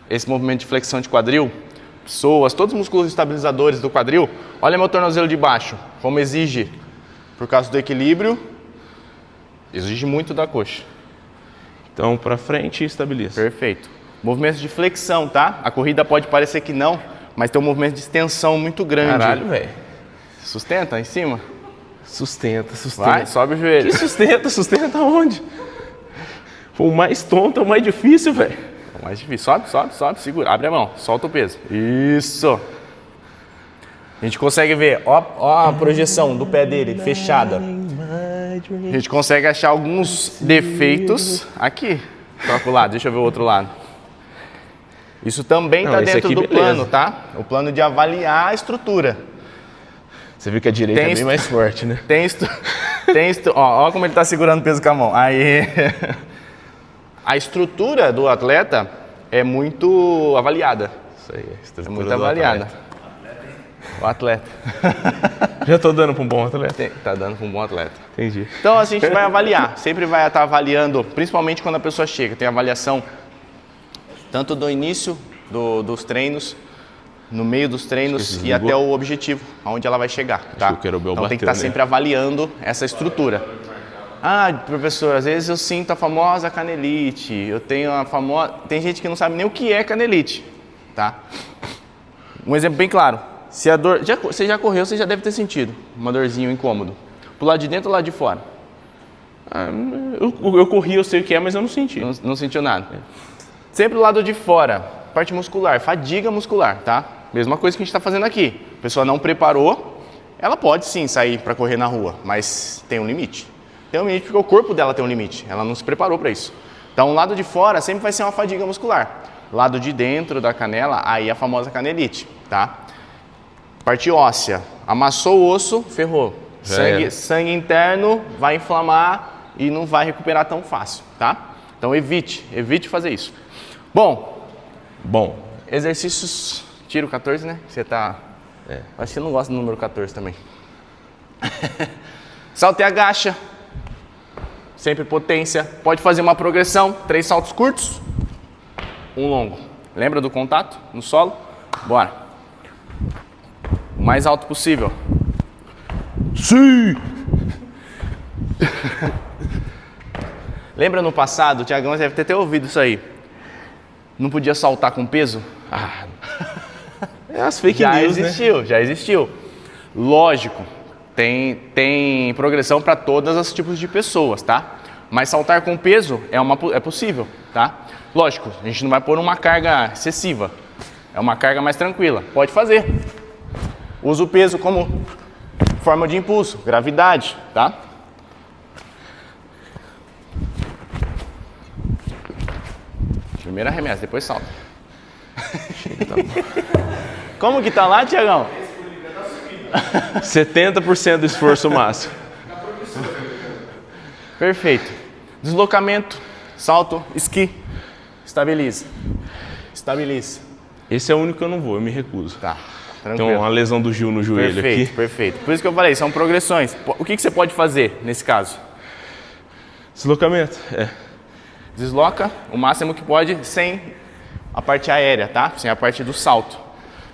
Esse movimento de flexão de quadril, pessoas, todos os músculos estabilizadores do quadril, olha meu tornozelo de baixo, como exige, por causa do equilíbrio, exige muito da coxa. Então, pra frente e estabiliza. Perfeito. Movimentos de flexão, tá? A corrida pode parecer que não, mas tem um movimento de extensão muito grande. Caralho, velho. Sustenta em cima. Sustenta. Vai, sobe o joelho. Que sustenta? Sustenta onde? Foi o mais tonto, é o mais difícil, velho. É o mais difícil. Sobe, segura. Abre a mão, solta o peso. Isso. A gente consegue ver, ó a projeção do pé dele, fechada. A gente consegue achar alguns defeitos aqui. Troca o lado, deixa eu ver o outro lado. Isso também está dentro do plano, tá? O plano de avaliar a estrutura. Você viu que a direita é bem mais forte, né? Ó como ele está segurando o peso com a mão. Aí. A estrutura do atleta é muito avaliada. Isso aí, a estrutura é muito avaliada. O atleta. Já tô dando para um bom atleta? Tá dando para um bom atleta. Entendi. Então a gente vai avaliar. Sempre vai estar avaliando, principalmente quando a pessoa chega. Tem avaliação tanto do início dos treinos, no meio dos treinos e até o objetivo, aonde ela vai chegar, tá? Então tem que estar sempre avaliando essa estrutura. Professor, às vezes eu sinto a famosa canelite, eu tenho a famosa... Tem gente que não sabe nem o que é canelite, tá? Um exemplo bem claro, se a dor... Você já correu, você já deve ter sentido uma dorzinha, um incômodo. Pro lado de dentro ou lado de fora? Eu corri, eu sei o que é, mas eu não senti. Não sentiu nada. Sempre do lado de fora, parte muscular, fadiga muscular, tá? Mesma coisa que a gente está fazendo aqui. A pessoa não preparou, ela pode sim sair para correr na rua, mas tem um limite. Tem um limite porque o corpo dela tem um limite, ela não se preparou para isso. Então, o lado de fora sempre vai ser uma fadiga muscular. Lado de dentro da canela, aí a famosa canelite, tá? Parte óssea, amassou o osso, ferrou. Sangue interno vai inflamar e não vai recuperar tão fácil, tá? Então evite fazer isso. Bom, exercícios, tiro 14, né? Você tá... Acho que você não gosta do número 14 também. Salto e agacha. Sempre potência. Pode fazer uma progressão, 3 saltos curtos, 1 longo. Lembra do contato no solo? Bora. O mais alto possível. Sim! Lembra no passado, o Thiagão deve ter ouvido isso aí. Não podia saltar com peso? É as fake news, né? Já existiu. Lógico, tem progressão para todos os tipos de pessoas, tá? Mas saltar com peso é possível, tá? Lógico, a gente não vai pôr uma carga excessiva. É uma carga mais tranquila. Pode fazer. Usa o peso como forma de impulso, gravidade, tá? Primeiro arremesso, depois salta. Como que tá lá, Thiagão? 70% do esforço máximo. Perfeito. Deslocamento, salto, esqui. Estabiliza. Estabiliza. Esse é o único que eu não vou, eu me recuso. Tá, tranquilo. Tem uma lesão do Gil no joelho Perfeito, aqui. perfeito. Por isso que eu falei, são progressões. O que você pode fazer nesse caso? Deslocamento, Desloca o máximo que pode sem a parte aérea, tá? Sem a parte do salto.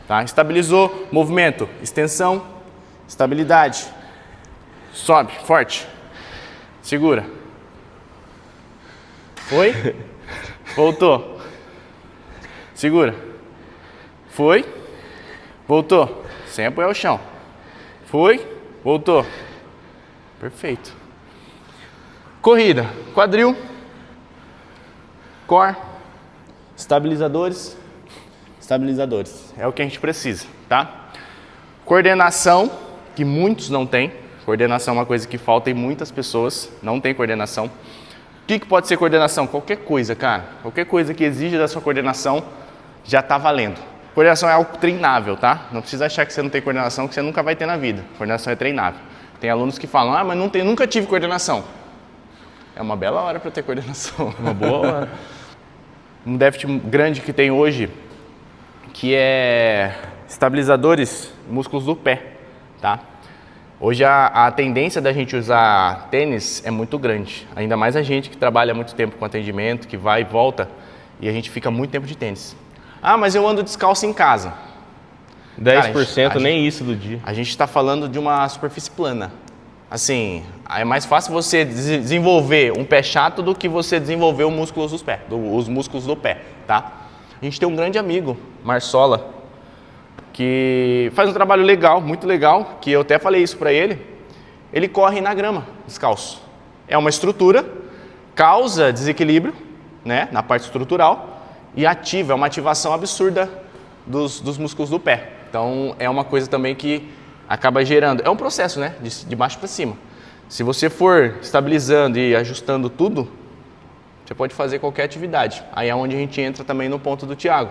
Tá? Estabilizou, movimento, extensão, estabilidade. Sobe, forte. Segura. Foi. Voltou. Segura. Foi. Voltou. Sem apoiar o chão. Foi. Voltou. Perfeito. Corrida. Quadril. Core. Estabilizadores. Estabilizadores. É o que a gente precisa, tá? Coordenação, que muitos não têm. Coordenação é uma coisa que falta em muitas pessoas. Não tem coordenação. O que pode ser coordenação? Qualquer coisa, cara. Qualquer coisa que exija da sua coordenação já tá valendo. Coordenação é algo treinável, tá? Não precisa achar que você não tem coordenação, que você nunca vai ter na vida. Coordenação é treinável. Tem alunos que falam, mas nunca tive coordenação. É uma bela hora para ter coordenação. uma boa hora. Um déficit grande que tem hoje, que é estabilizadores, músculos do pé, tá? Hoje a tendência da gente usar tênis é muito grande. Ainda mais a gente que trabalha muito tempo com atendimento, que vai e volta, e a gente fica muito tempo de tênis. Ah, mas eu ando descalço em casa. 10% cara, nem isso do dia. A gente está falando de uma superfície plana. Assim, é mais fácil você desenvolver um pé chato do que você desenvolver os músculos dos pés, os músculos do pé, tá? A gente tem um grande amigo, Marsola, que faz um trabalho legal, muito legal, que eu até falei isso para ele. Ele corre na grama, descalço. É uma estrutura, causa desequilíbrio, né, na parte estrutural e ativa, é uma ativação absurda dos músculos do pé. Então, é uma coisa também que acaba gerando, é um processo, né, de baixo para cima. Se você for estabilizando e ajustando tudo, você pode fazer qualquer atividade. Aí é onde a gente entra também no ponto do Thiago.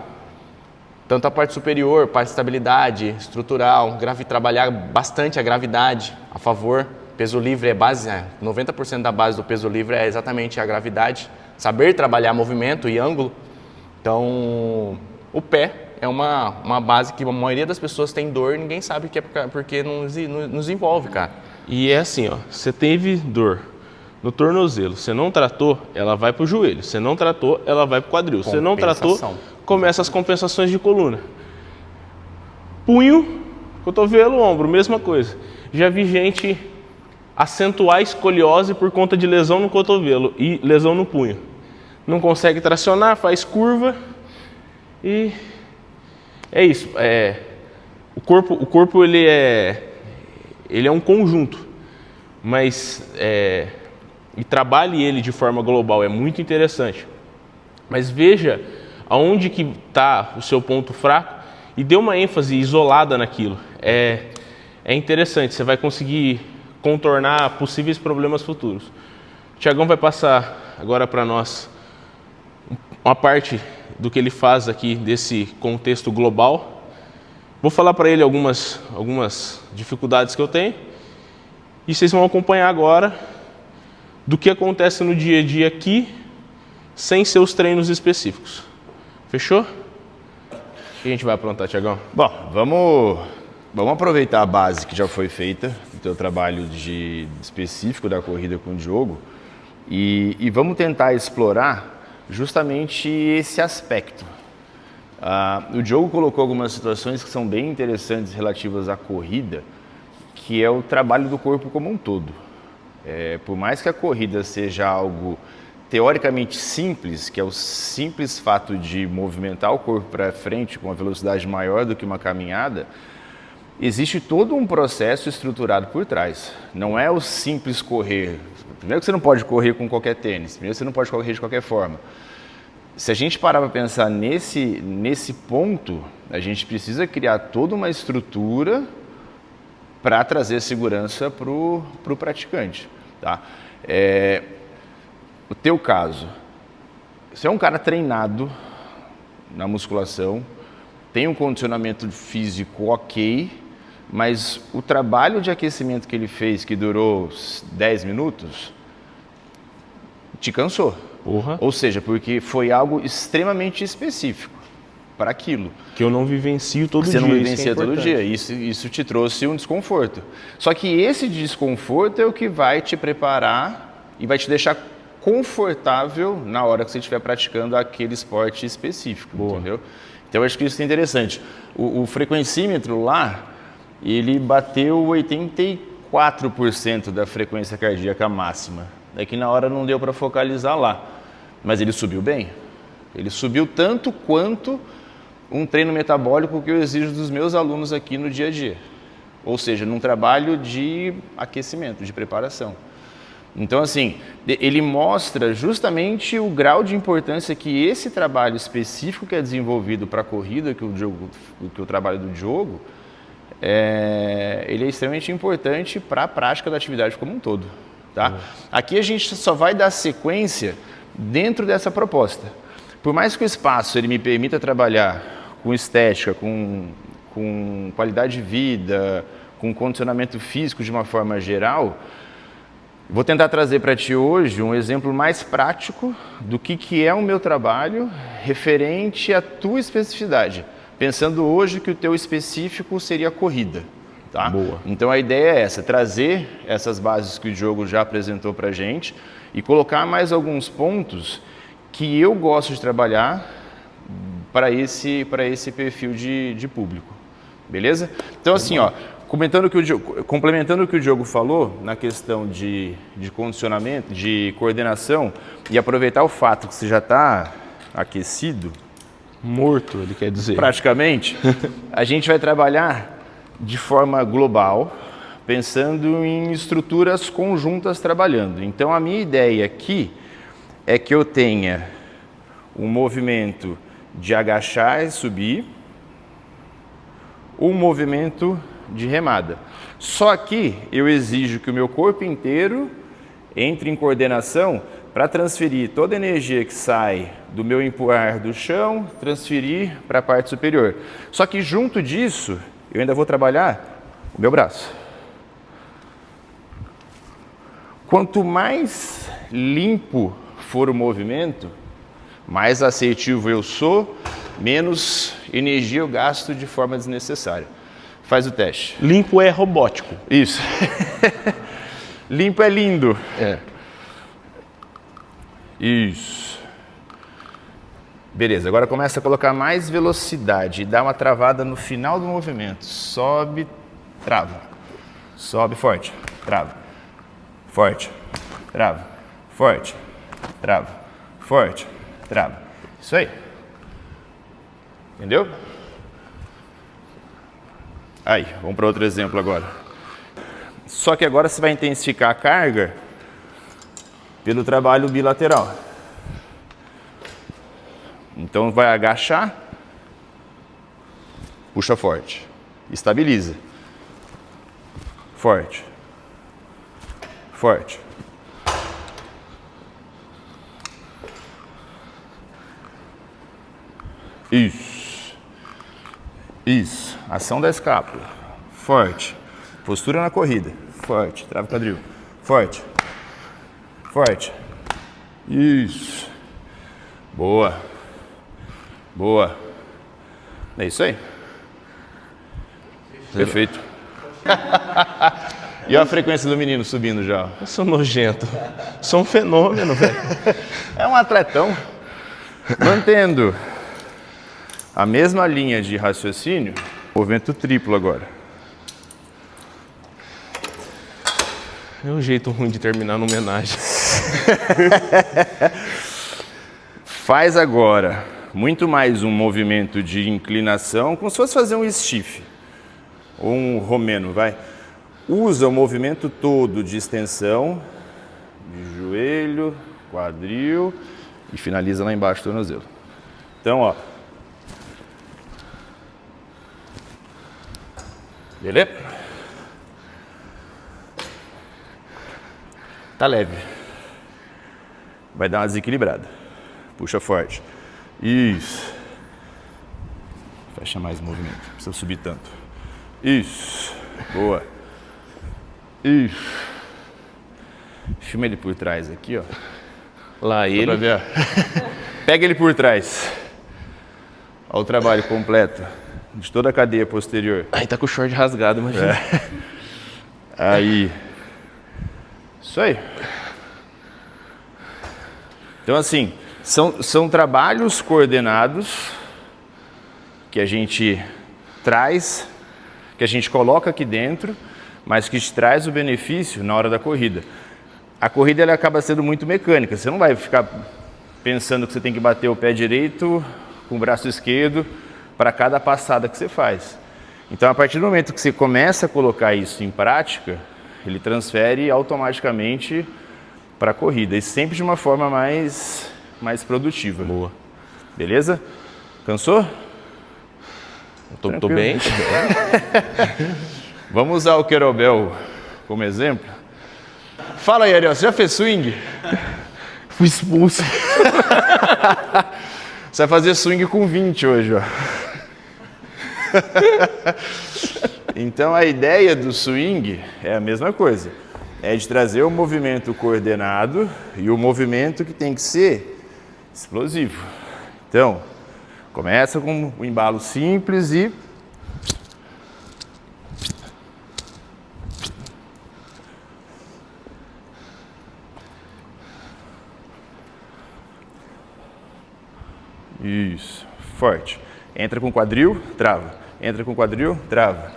Tanto a parte superior, parte de estabilidade, estrutural, trabalhar bastante a gravidade a favor. Peso livre é base, 90% da base do peso livre é exatamente a gravidade. Saber trabalhar movimento e ângulo. Então, o pé é uma base que a maioria das pessoas tem dor e ninguém sabe que é porque nos envolve, cara. E é assim, ó, você teve dor no tornozelo, você não tratou, ela vai pro joelho. Você não tratou, ela vai pro quadril. Você não tratou, começa as compensações de coluna. Punho, cotovelo, ombro, mesma coisa. Já vi gente acentuar escoliose por conta de lesão no cotovelo e lesão no punho. Não consegue tracionar, faz curva e é isso. O corpo ele é um conjunto, mas e trabalhe ele de forma global é muito interessante. Mas veja aonde que está o seu ponto fraco e dê uma ênfase isolada naquilo. É interessante, você vai conseguir contornar possíveis problemas futuros. O Thiagão vai passar agora para nós uma parte do que ele faz aqui desse contexto global. Vou falar para ele algumas dificuldades que eu tenho e vocês vão acompanhar agora do que acontece no dia a dia aqui sem seus treinos específicos. Fechou? O que a gente vai aprontar, Thiagão? Bom, vamos aproveitar a base que já foi feita do teu trabalho específico da corrida com o Diogo e vamos tentar explorar justamente esse aspecto. O Diogo colocou algumas situações que são bem interessantes relativas à corrida, que é o trabalho do corpo como um todo. Por mais que a corrida seja algo teoricamente simples, que é o simples fato de movimentar o corpo para frente com uma velocidade maior do que uma caminhada, existe todo um processo estruturado por trás. Não é o simples correr. Primeiro que você não pode correr com qualquer tênis, primeiro que você não pode correr de qualquer forma. Se a gente parar para pensar nesse ponto, a gente precisa criar toda uma estrutura para trazer segurança para o praticante. Tá? O teu caso, você é um cara treinado na musculação, tem um condicionamento físico ok, mas o trabalho de aquecimento que ele fez, que durou 10 minutos, te cansou. Porra. Ou seja, porque foi algo extremamente específico para aquilo. Que eu não vivencio todo dia. Você não vivencia todo dia. Isso te trouxe um desconforto. Só que esse desconforto é o que vai te preparar e vai te deixar confortável na hora que você estiver praticando aquele esporte específico. Boa. Entendeu? Então eu acho que isso é interessante. O frequencímetro lá, ele bateu 84% da frequência cardíaca máxima. É que na hora não deu para focalizar lá. Mas ele subiu bem. Ele subiu tanto quanto um treino metabólico que eu exijo dos meus alunos aqui no dia a dia. Ou seja, num trabalho de aquecimento, de preparação. Então, assim, ele mostra justamente o grau de importância que esse trabalho específico que é desenvolvido para a corrida, que o trabalho do Diogo, ele é extremamente importante para a prática da atividade como um todo. Tá? Aqui a gente só vai dar sequência dentro dessa proposta. Por mais que o espaço ele me permita trabalhar com estética, com qualidade de vida, com condicionamento físico de uma forma geral, vou tentar trazer para ti hoje um exemplo mais prático do que é o meu trabalho referente à tua especificidade. Pensando hoje que o teu específico seria a corrida. Tá? Boa. Então a ideia é essa, trazer essas bases que o Diogo já apresentou para a gente e colocar mais alguns pontos que eu gosto de trabalhar para esse perfil de público. Beleza? Então assim, ó, complementando o que o Diogo falou na questão de condicionamento, de coordenação e aproveitar o fato que você já está aquecido, morto, ele quer dizer. Praticamente, a gente vai trabalhar de forma global, pensando em estruturas conjuntas trabalhando. Então a minha ideia aqui é que eu tenha um movimento de agachar e subir, um movimento de remada. Só que eu exijo que o meu corpo inteiro entre em coordenação para transferir toda a energia que sai do meu empurrar do chão, transferir para a parte superior. Só que junto disso, eu ainda vou trabalhar o meu braço. Quanto mais limpo for o movimento, mais assertivo eu sou, menos energia eu gasto de forma desnecessária. Faz o teste. Limpo é robótico. Isso. Limpo é lindo. Isso. Beleza, agora começa a colocar mais velocidade e dá uma travada no final do movimento. Sobe, trava. Sobe forte, trava. Forte, trava. Forte, trava. Forte, trava. Isso aí. Entendeu? Aí, vamos para outro exemplo agora. Só que agora você vai intensificar a carga pelo trabalho bilateral. Então vai agachar, puxa forte, estabiliza, forte, forte. Isso, ação da escápula, forte, postura na corrida, forte, trava o quadril, forte, forte, isso, boa, boa, é isso aí, perfeito. E olha a frequência do menino subindo já. Eu sou nojento, sou um fenômeno, velho. É um atletão. Mantendo a mesma linha de raciocínio, movimento triplo agora. É um jeito ruim de terminar numa homenagem. Faz agora muito mais um movimento de inclinação, como se fosse fazer um stiff ou um romeno, vai. Usa o movimento todo de extensão, de joelho, quadril e finaliza lá embaixo do tornozelo. Então, ó. Beleza? Tá leve. Vai dar uma desequilibrada. Puxa forte. Isso. Fecha mais o movimento. Não precisa subir tanto. Isso. Boa. Isso. Filma ele por trás aqui, ó. Lá ele. Pra ver, ó. Pega ele por trás. Olha o trabalho completo de toda a cadeia posterior. Aí tá com o short rasgado, imagina. É. Aí. Isso aí. Então, assim, são trabalhos coordenados que a gente traz, que a gente coloca aqui dentro, mas que te traz o benefício na hora da corrida. A corrida ela acaba sendo muito mecânica. Você não vai ficar pensando que você tem que bater o pé direito com o braço esquerdo para cada passada que você faz. Então, a partir do momento que você começa a colocar isso em prática, ele transfere automaticamente para a corrida e sempre de uma forma mais produtiva. Boa. Beleza? Cansou? Tô bem. Vamos usar o kettlebell como exemplo. Fala aí, Ariel, você já fez swing? Fui expulso. Você vai fazer swing com 20 hoje, ó. Então a ideia do swing é a mesma coisa. É de trazer o movimento coordenado e o movimento que tem que ser explosivo. Então, começa com um embalo simples e isso, forte. Entra com o quadril, trava. Entra com o quadril, trava.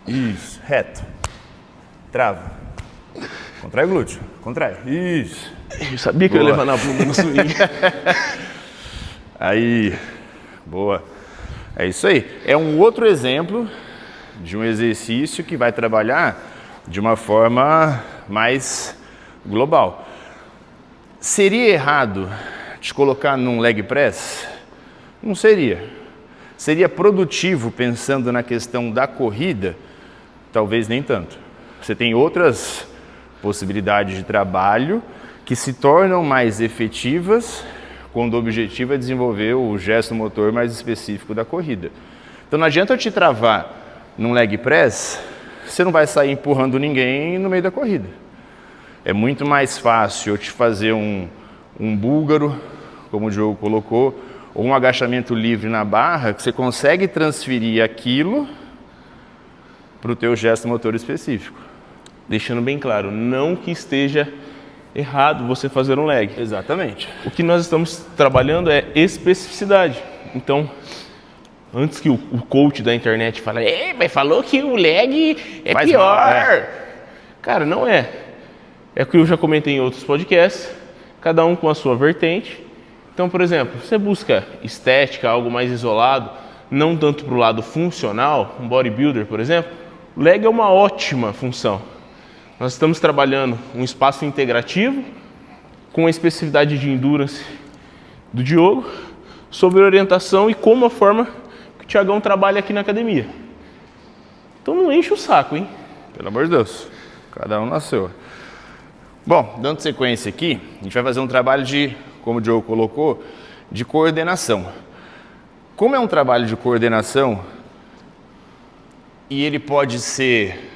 Isso, reto. Trava. Contrai o glúteo, contrai. Isso. Eu sabia que eu ia levar na bunda no swing. Aí, boa. É isso aí. É um outro exemplo de um exercício que vai trabalhar de uma forma mais global. Seria errado te colocar num leg press? Não seria. Seria produtivo pensando na questão da corrida? Talvez nem tanto. Você tem outras possibilidades de trabalho que se tornam mais efetivas quando o objetivo é desenvolver o gesto motor mais específico da corrida. Então não adianta eu te travar num leg press, você não vai sair empurrando ninguém no meio da corrida. É muito mais fácil eu te fazer um búlgaro, como o Diogo colocou, ou um agachamento livre na barra, que você consegue transferir aquilo para o teu gesto motor específico. Deixando bem claro, não que esteja errado você fazer um leg. Exatamente. O que nós estamos trabalhando é especificidade. Então, antes que o coach da internet fale, mas falou que o leg é Faz pior. mal, é. Cara, não é. É o que eu já comentei em outros podcasts, cada um com a sua vertente. Então, por exemplo, você busca estética, algo mais isolado, não tanto para o lado funcional, um bodybuilder, por exemplo, o leg é uma ótima função. Nós estamos trabalhando um espaço integrativo com uma especificidade de endurance do Diogo sobre orientação e como a forma que o Thiagão trabalha aqui na academia. Então não enche o saco, hein? Pelo amor de Deus, cada um na sua. Bom, dando sequência aqui, a gente vai fazer um trabalho de, como o Diogo colocou, de coordenação. Como é um trabalho de coordenação, e ele pode ser,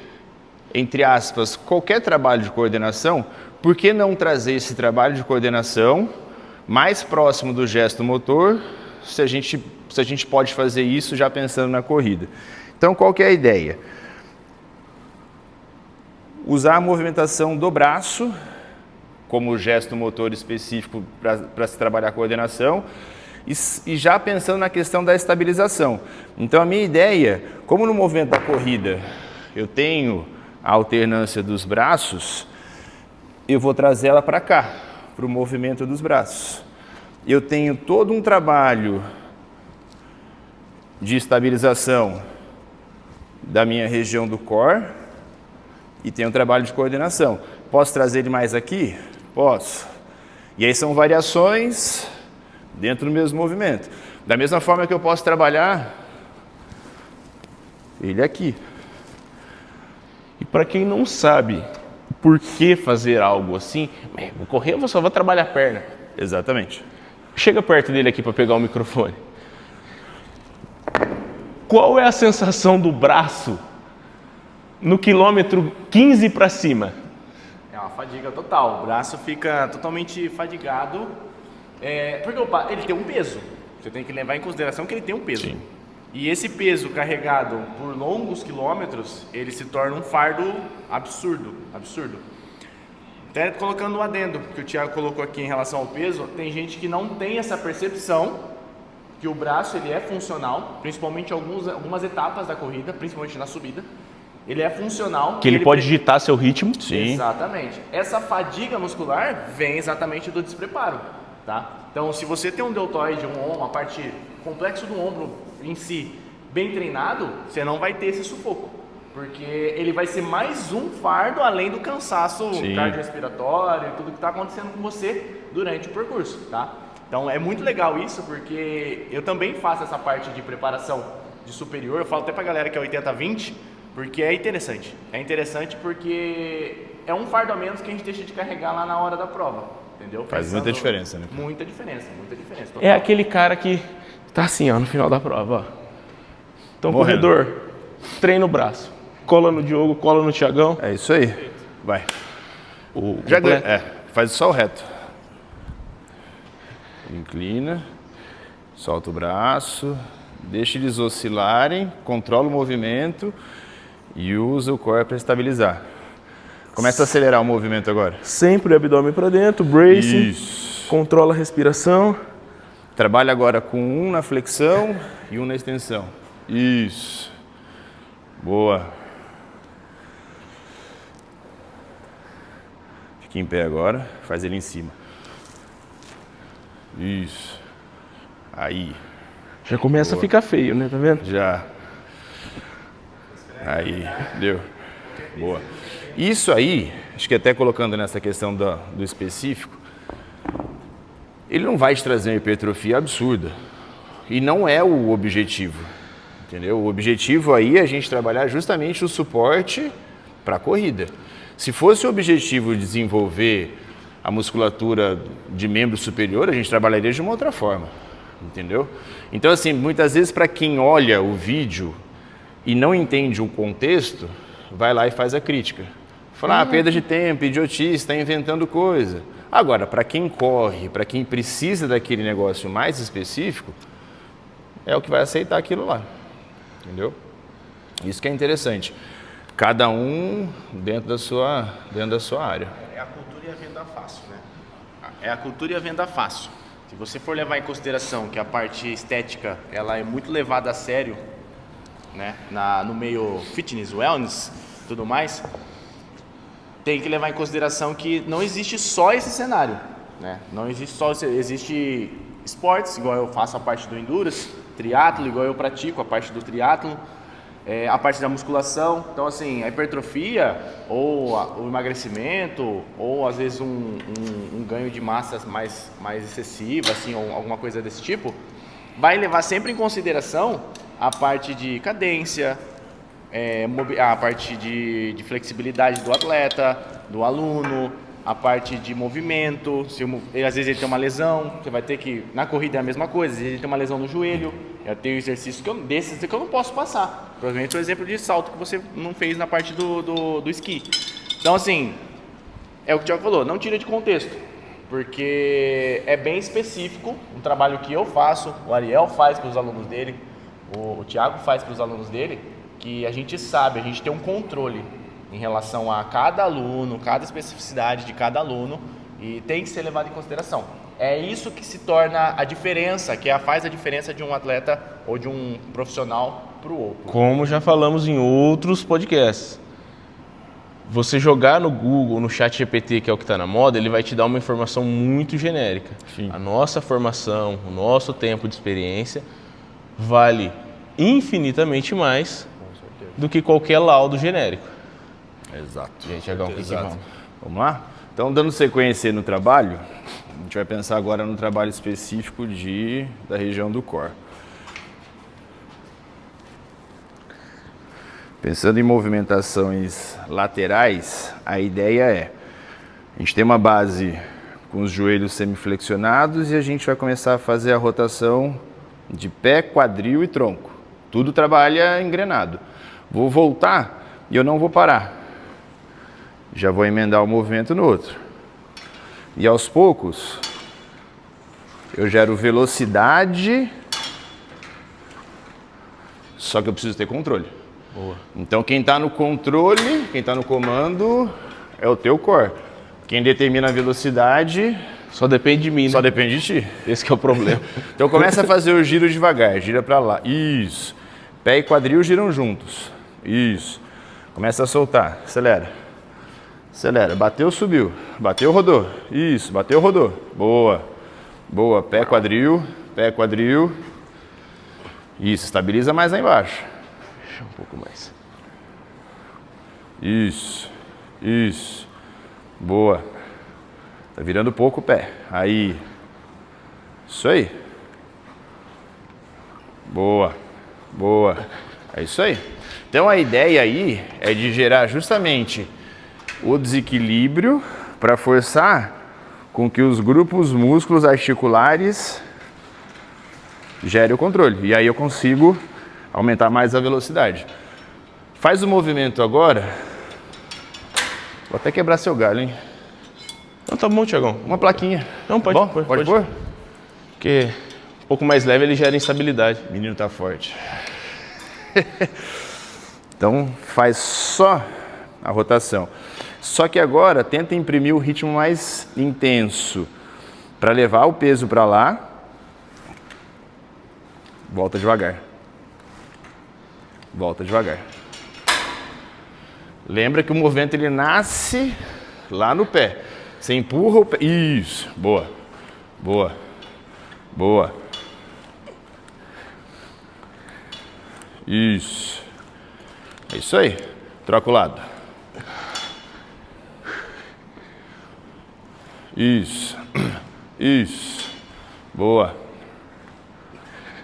entre aspas, qualquer trabalho de coordenação, por que não trazer esse trabalho de coordenação mais próximo do gesto motor, se a gente pode fazer isso já pensando na corrida? Então, qual que é a ideia? Usar a movimentação do braço como gesto motor específico para se trabalhar a coordenação e já pensando na questão da estabilização. Então, a minha ideia, como no movimento da corrida eu tenho a alternância dos braços, eu vou trazer ela para cá, para o movimento dos braços. Eu tenho todo um trabalho de estabilização da minha região do core e tenho um trabalho de coordenação. Posso trazer ele mais aqui? Posso. E aí são variações dentro do mesmo movimento. Da mesma forma que eu posso trabalhar ele aqui. E para quem não sabe por que fazer algo assim, vou correr, eu só vou trabalhar a perna. Exatamente. Chega perto dele aqui para pegar o microfone. Qual é a sensação do braço no quilômetro 15 para cima? É uma fadiga total, o braço fica totalmente fadigado, porque ele tem um peso, você tem que levar em consideração que ele tem um peso. Sim. E esse peso carregado por longos quilômetros, ele se torna um fardo absurdo. Até colocando um adendo que o Thiago colocou aqui em relação ao peso, tem gente que não tem essa percepção que o braço ele é funcional, principalmente em algumas etapas da corrida, principalmente na subida. Ele é funcional. Que ele pode digitar seu ritmo. Sim. Exatamente. Essa fadiga muscular vem exatamente do despreparo, tá? Então, se você tem um deltoide, a parte complexo do ombro em si bem treinado, você não vai ter esse sufoco, porque ele vai ser mais um fardo além do cansaço cardiorrespiratório e tudo que está acontecendo com você durante o percurso, tá? Então, é muito legal isso, porque eu também faço essa parte de preparação de superior. Eu falo até pra galera que é 80-20, porque é interessante. É interessante porque é um fardo a menos que a gente deixa de carregar lá na hora da prova, entendeu? Faz muita diferença, né? Muita diferença. Total. É aquele cara que tá assim, ó, no final da prova, ó. Então, Morrendo. corredor, treina o braço. Cola no Diogo, cola no Thiagão. É isso aí. Vai. Já ganha. Faz só o reto. Inclina, solta o braço, deixa eles oscilarem, controla o movimento e usa o core para estabilizar. Começa a acelerar o movimento agora. Sempre abdômen para dentro, bracing. Isso. Controla a respiração. Trabalha agora com um na flexão e um na extensão. Isso. Boa. Fica em pé agora, faz ele em cima. Isso. Aí. Já começa a ficar feio, né? Tá vendo? Já. Aí. Deu. Boa. Isso aí, acho que até colocando nessa questão do específico, ele não vai te trazer uma hipertrofia absurda. E não é o objetivo. Entendeu? O objetivo aí é a gente trabalhar justamente o suporte para a corrida. Se fosse o objetivo desenvolver a musculatura de membro superior, a gente trabalharia de uma outra forma, entendeu? Então, assim, muitas vezes para quem olha o vídeo e não entende o contexto, vai lá e faz a crítica. Fala, perda de tempo, idiotice, está inventando coisa. Agora, para quem corre, para quem precisa daquele negócio mais específico, é o que vai aceitar aquilo lá, entendeu? Isso que é interessante. Cada um dentro da sua área. É a cultura e a venda fácil, né? É a cultura e a venda fácil. Se você for levar em consideração que a parte estética ela é muito levada a sério, né? No meio fitness, wellness, tudo mais, tem que levar em consideração que não existe só esse cenário, né? Não existe só existe esportes, igual eu faço a parte do endurance, triatlo, igual eu pratico a parte do triatlo. a parte da musculação. Então, assim, a hipertrofia ou o emagrecimento ou às vezes um ganho de massa mais excessiva, assim, ou alguma coisa desse tipo, vai levar sempre em consideração a parte de cadência, a parte de flexibilidade do atleta, do aluno, a parte de movimento. Às vezes ele tem uma lesão, você vai ter que, na corrida é a mesma coisa, às vezes ele tem uma lesão no joelho, eu tenho exercícios desses que eu não posso passar. Provavelmente o exemplo de salto que você não fez na parte do esqui. Então, assim, é o que o Thiago falou, não tira de contexto, porque é bem específico, um trabalho que eu faço, o Ariel faz para os alunos dele, o Thiago faz para os alunos dele, que a gente sabe, a gente tem um controle em relação a cada aluno, cada especificidade de cada aluno, e tem que ser levado em consideração. É isso que se torna a diferença, faz a diferença de um atleta ou de um profissional para o outro. Como já falamos em outros podcasts, você jogar no Google, no ChatGPT, que é o que está na moda, ele vai te dar uma informação muito genérica. Sim. A nossa formação, o nosso tempo de experiência vale infinitamente mais do que qualquer laudo genérico. Exato. Gente, Tiagão, o que vamos? Vamos lá? Então, dando sequência no trabalho, a gente vai pensar agora no trabalho específico da região do core. Pensando em movimentações laterais, a ideia é, a gente tem uma base com os joelhos semiflexionados e a gente vai começar a fazer a rotação de pé, quadril e tronco. Tudo trabalha engrenado. Vou voltar e eu não vou parar. Já vou emendar um movimento no outro. E aos poucos, eu gero velocidade, só que eu preciso ter controle. Boa. Então quem está no controle, quem está no comando, é o teu core. Quem determina a velocidade... Só depende de mim, né? Só depende de ti. Esse que é o problema. Então começa a fazer o giro devagar, gira para lá. Isso. Pé e quadril giram juntos. Isso. Começa a soltar, acelera. Acelera, bateu, subiu. Bateu, rodou. Isso, bateu, rodou. Boa. Boa, pé, quadril. Pé, quadril. Isso, estabiliza mais lá embaixo. Deixa um pouco mais. Isso. Isso. Boa. Tá virando pouco o pé. Aí. Isso aí. Boa. Boa. É isso aí. Então a ideia aí é de gerar justamente o desequilíbrio para forçar com que os grupos músculos articulares gerem o controle. E aí eu consigo aumentar mais a velocidade. Faz o movimento agora. Vou até quebrar seu galho, hein? Então tá bom, Tiagão. Uma plaquinha. Não, pode Bom, pôr. pode pôr? Porque um pouco mais leve ele gera instabilidade. O menino tá forte. Então faz só a rotação. Só que agora tenta imprimir o ritmo mais intenso para levar o peso para lá. Volta devagar. Volta devagar. Lembra que o movimento ele nasce lá no pé. Você empurra o pé. Isso. Boa. Boa. Boa. Isso. É isso aí. Troca o lado. Isso. Isso. Boa.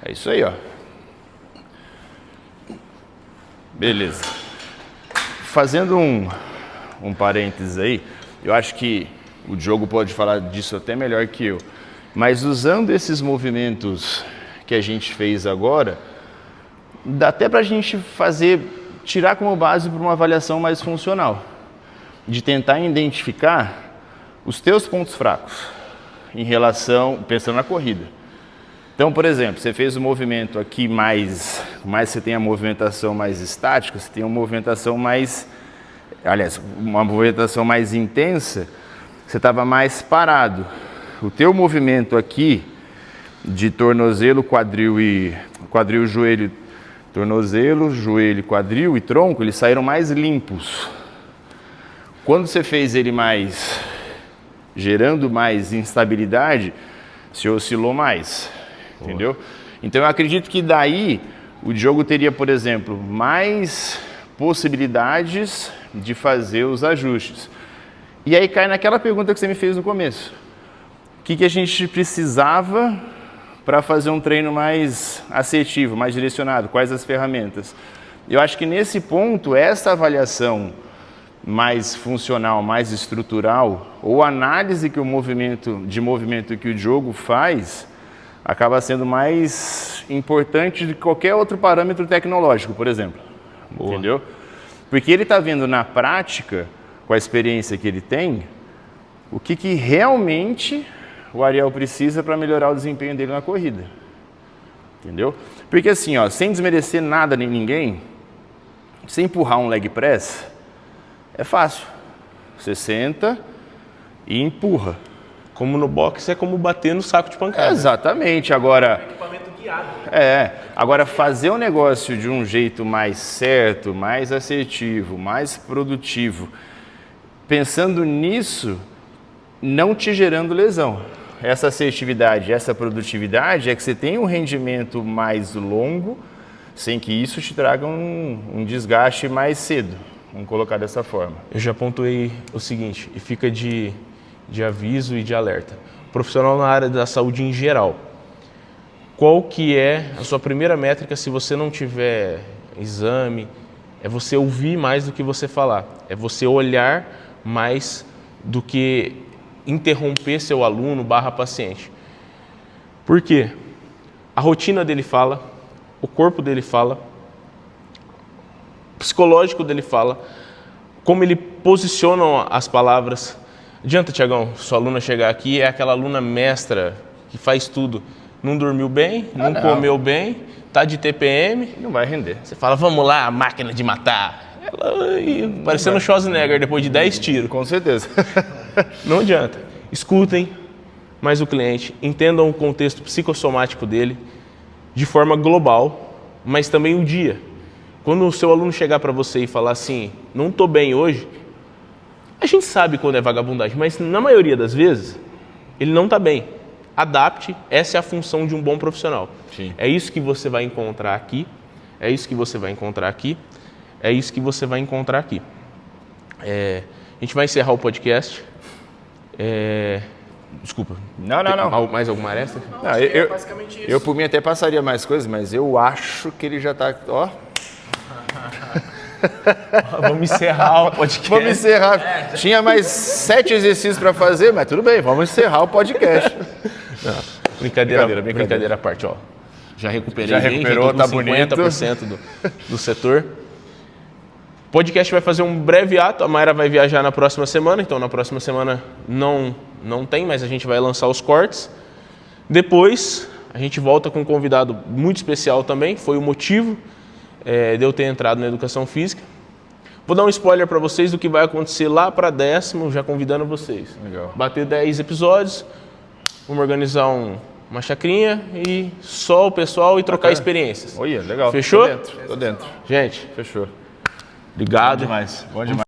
É isso aí, ó. Beleza. Fazendo um parênteses aí, eu acho que o Diogo pode falar disso até melhor que eu. Mas usando esses movimentos que a gente fez agora, dá até pra gente tirar como base para uma avaliação mais funcional. De tentar identificar os teus pontos fracos em relação, pensando na corrida. Então, por exemplo, você fez o movimento aqui mais você tem a movimentação mais estática, você tem uma movimentação uma movimentação mais intensa, você estava mais parado. O teu movimento aqui de tornozelo, quadril, joelho, tornozelo, joelho, quadril e tronco, eles saíram mais limpos. Quando você fez ele gerando mais instabilidade, se oscilou mais, entendeu? Então eu acredito que daí o Diogo teria, por exemplo, mais possibilidades de fazer os ajustes. E aí cai naquela pergunta que você me fez no começo. O que a gente precisava para fazer um treino mais assertivo, mais direcionado? Quais as ferramentas? Eu acho que nesse ponto, essa avaliação mais funcional, mais estrutural, ou análise que o movimento que o Diogo faz, acaba sendo mais importante do que qualquer outro parâmetro tecnológico, por exemplo. Boa. Entendeu? Porque ele está vendo na prática, com a experiência que ele tem, o que realmente o Ariel precisa para melhorar o desempenho dele na corrida. Entendeu? Porque assim, ó, sem desmerecer nada nem ninguém, se empurrar um leg press, é fácil. Você senta e empurra. Como no boxe é como bater no saco de pancada. Exatamente. Agora, Equipamento guiado. agora fazer o negócio de um jeito mais certo, mais assertivo, mais produtivo, pensando nisso, não te gerando lesão. Essa assertividade, essa produtividade é que você tem um rendimento mais longo, sem que isso te traga um desgaste mais cedo. Vamos colocar dessa forma. Eu já pontuei o seguinte, e fica de aviso e de alerta. Profissional na área da saúde em geral. Qual que é a sua primeira métrica se você não tiver exame? É você ouvir mais do que você falar. É você olhar mais do que interromper seu aluno / paciente. Por quê? A rotina dele fala, o corpo dele fala, o psicológico dele fala, como ele posiciona as palavras. Adianta, Tiagão, sua aluna chegar aqui, é aquela aluna mestra que faz tudo. Não dormiu bem, não comeu bem, tá de TPM. Não vai render. Você fala, vamos lá, máquina de matar. Ela, parecendo Schwarzenegger depois de 10 tiros. Com certeza. Não adianta. Escutem mais o cliente, entendam o contexto psicossomático dele de forma global, mas também o dia. Quando o seu aluno chegar para você e falar assim, não estou bem hoje, a gente sabe quando é vagabundagem, mas na maioria das vezes ele não está bem. Adapte, essa é a função de um bom profissional. Sim. É isso que você vai encontrar aqui, é isso que você vai encontrar aqui, é isso que você vai encontrar aqui. A gente vai encerrar o podcast. Desculpa. Não. Mais alguma aresta? Não, Basicamente isso. eu, por mim, até passaria mais coisas, mas eu acho que ele já está... Ó. Vamos encerrar o podcast. Vamos encerrar. Tinha mais 7 exercícios para fazer, mas tudo bem, vamos encerrar o podcast. Não, brincadeira à parte, ó. Já recuperei, Já recuperou, já tô com tá bonito. 50% do setor. O podcast vai fazer um breve ato, a Mayra vai viajar na próxima semana, então na próxima semana não tem, mas a gente vai lançar os cortes. Depois a gente volta com um convidado muito especial também, foi o motivo de eu ter entrado na educação física. Vou dar um spoiler para vocês do que vai acontecer lá para 10º, já convidando vocês. Legal. Bater 10 episódios, vamos organizar uma chacrinha e só o pessoal e trocar experiências. Olha, legal. Fechou? Tô dentro. Gente, Fechou. obrigado. Bom demais.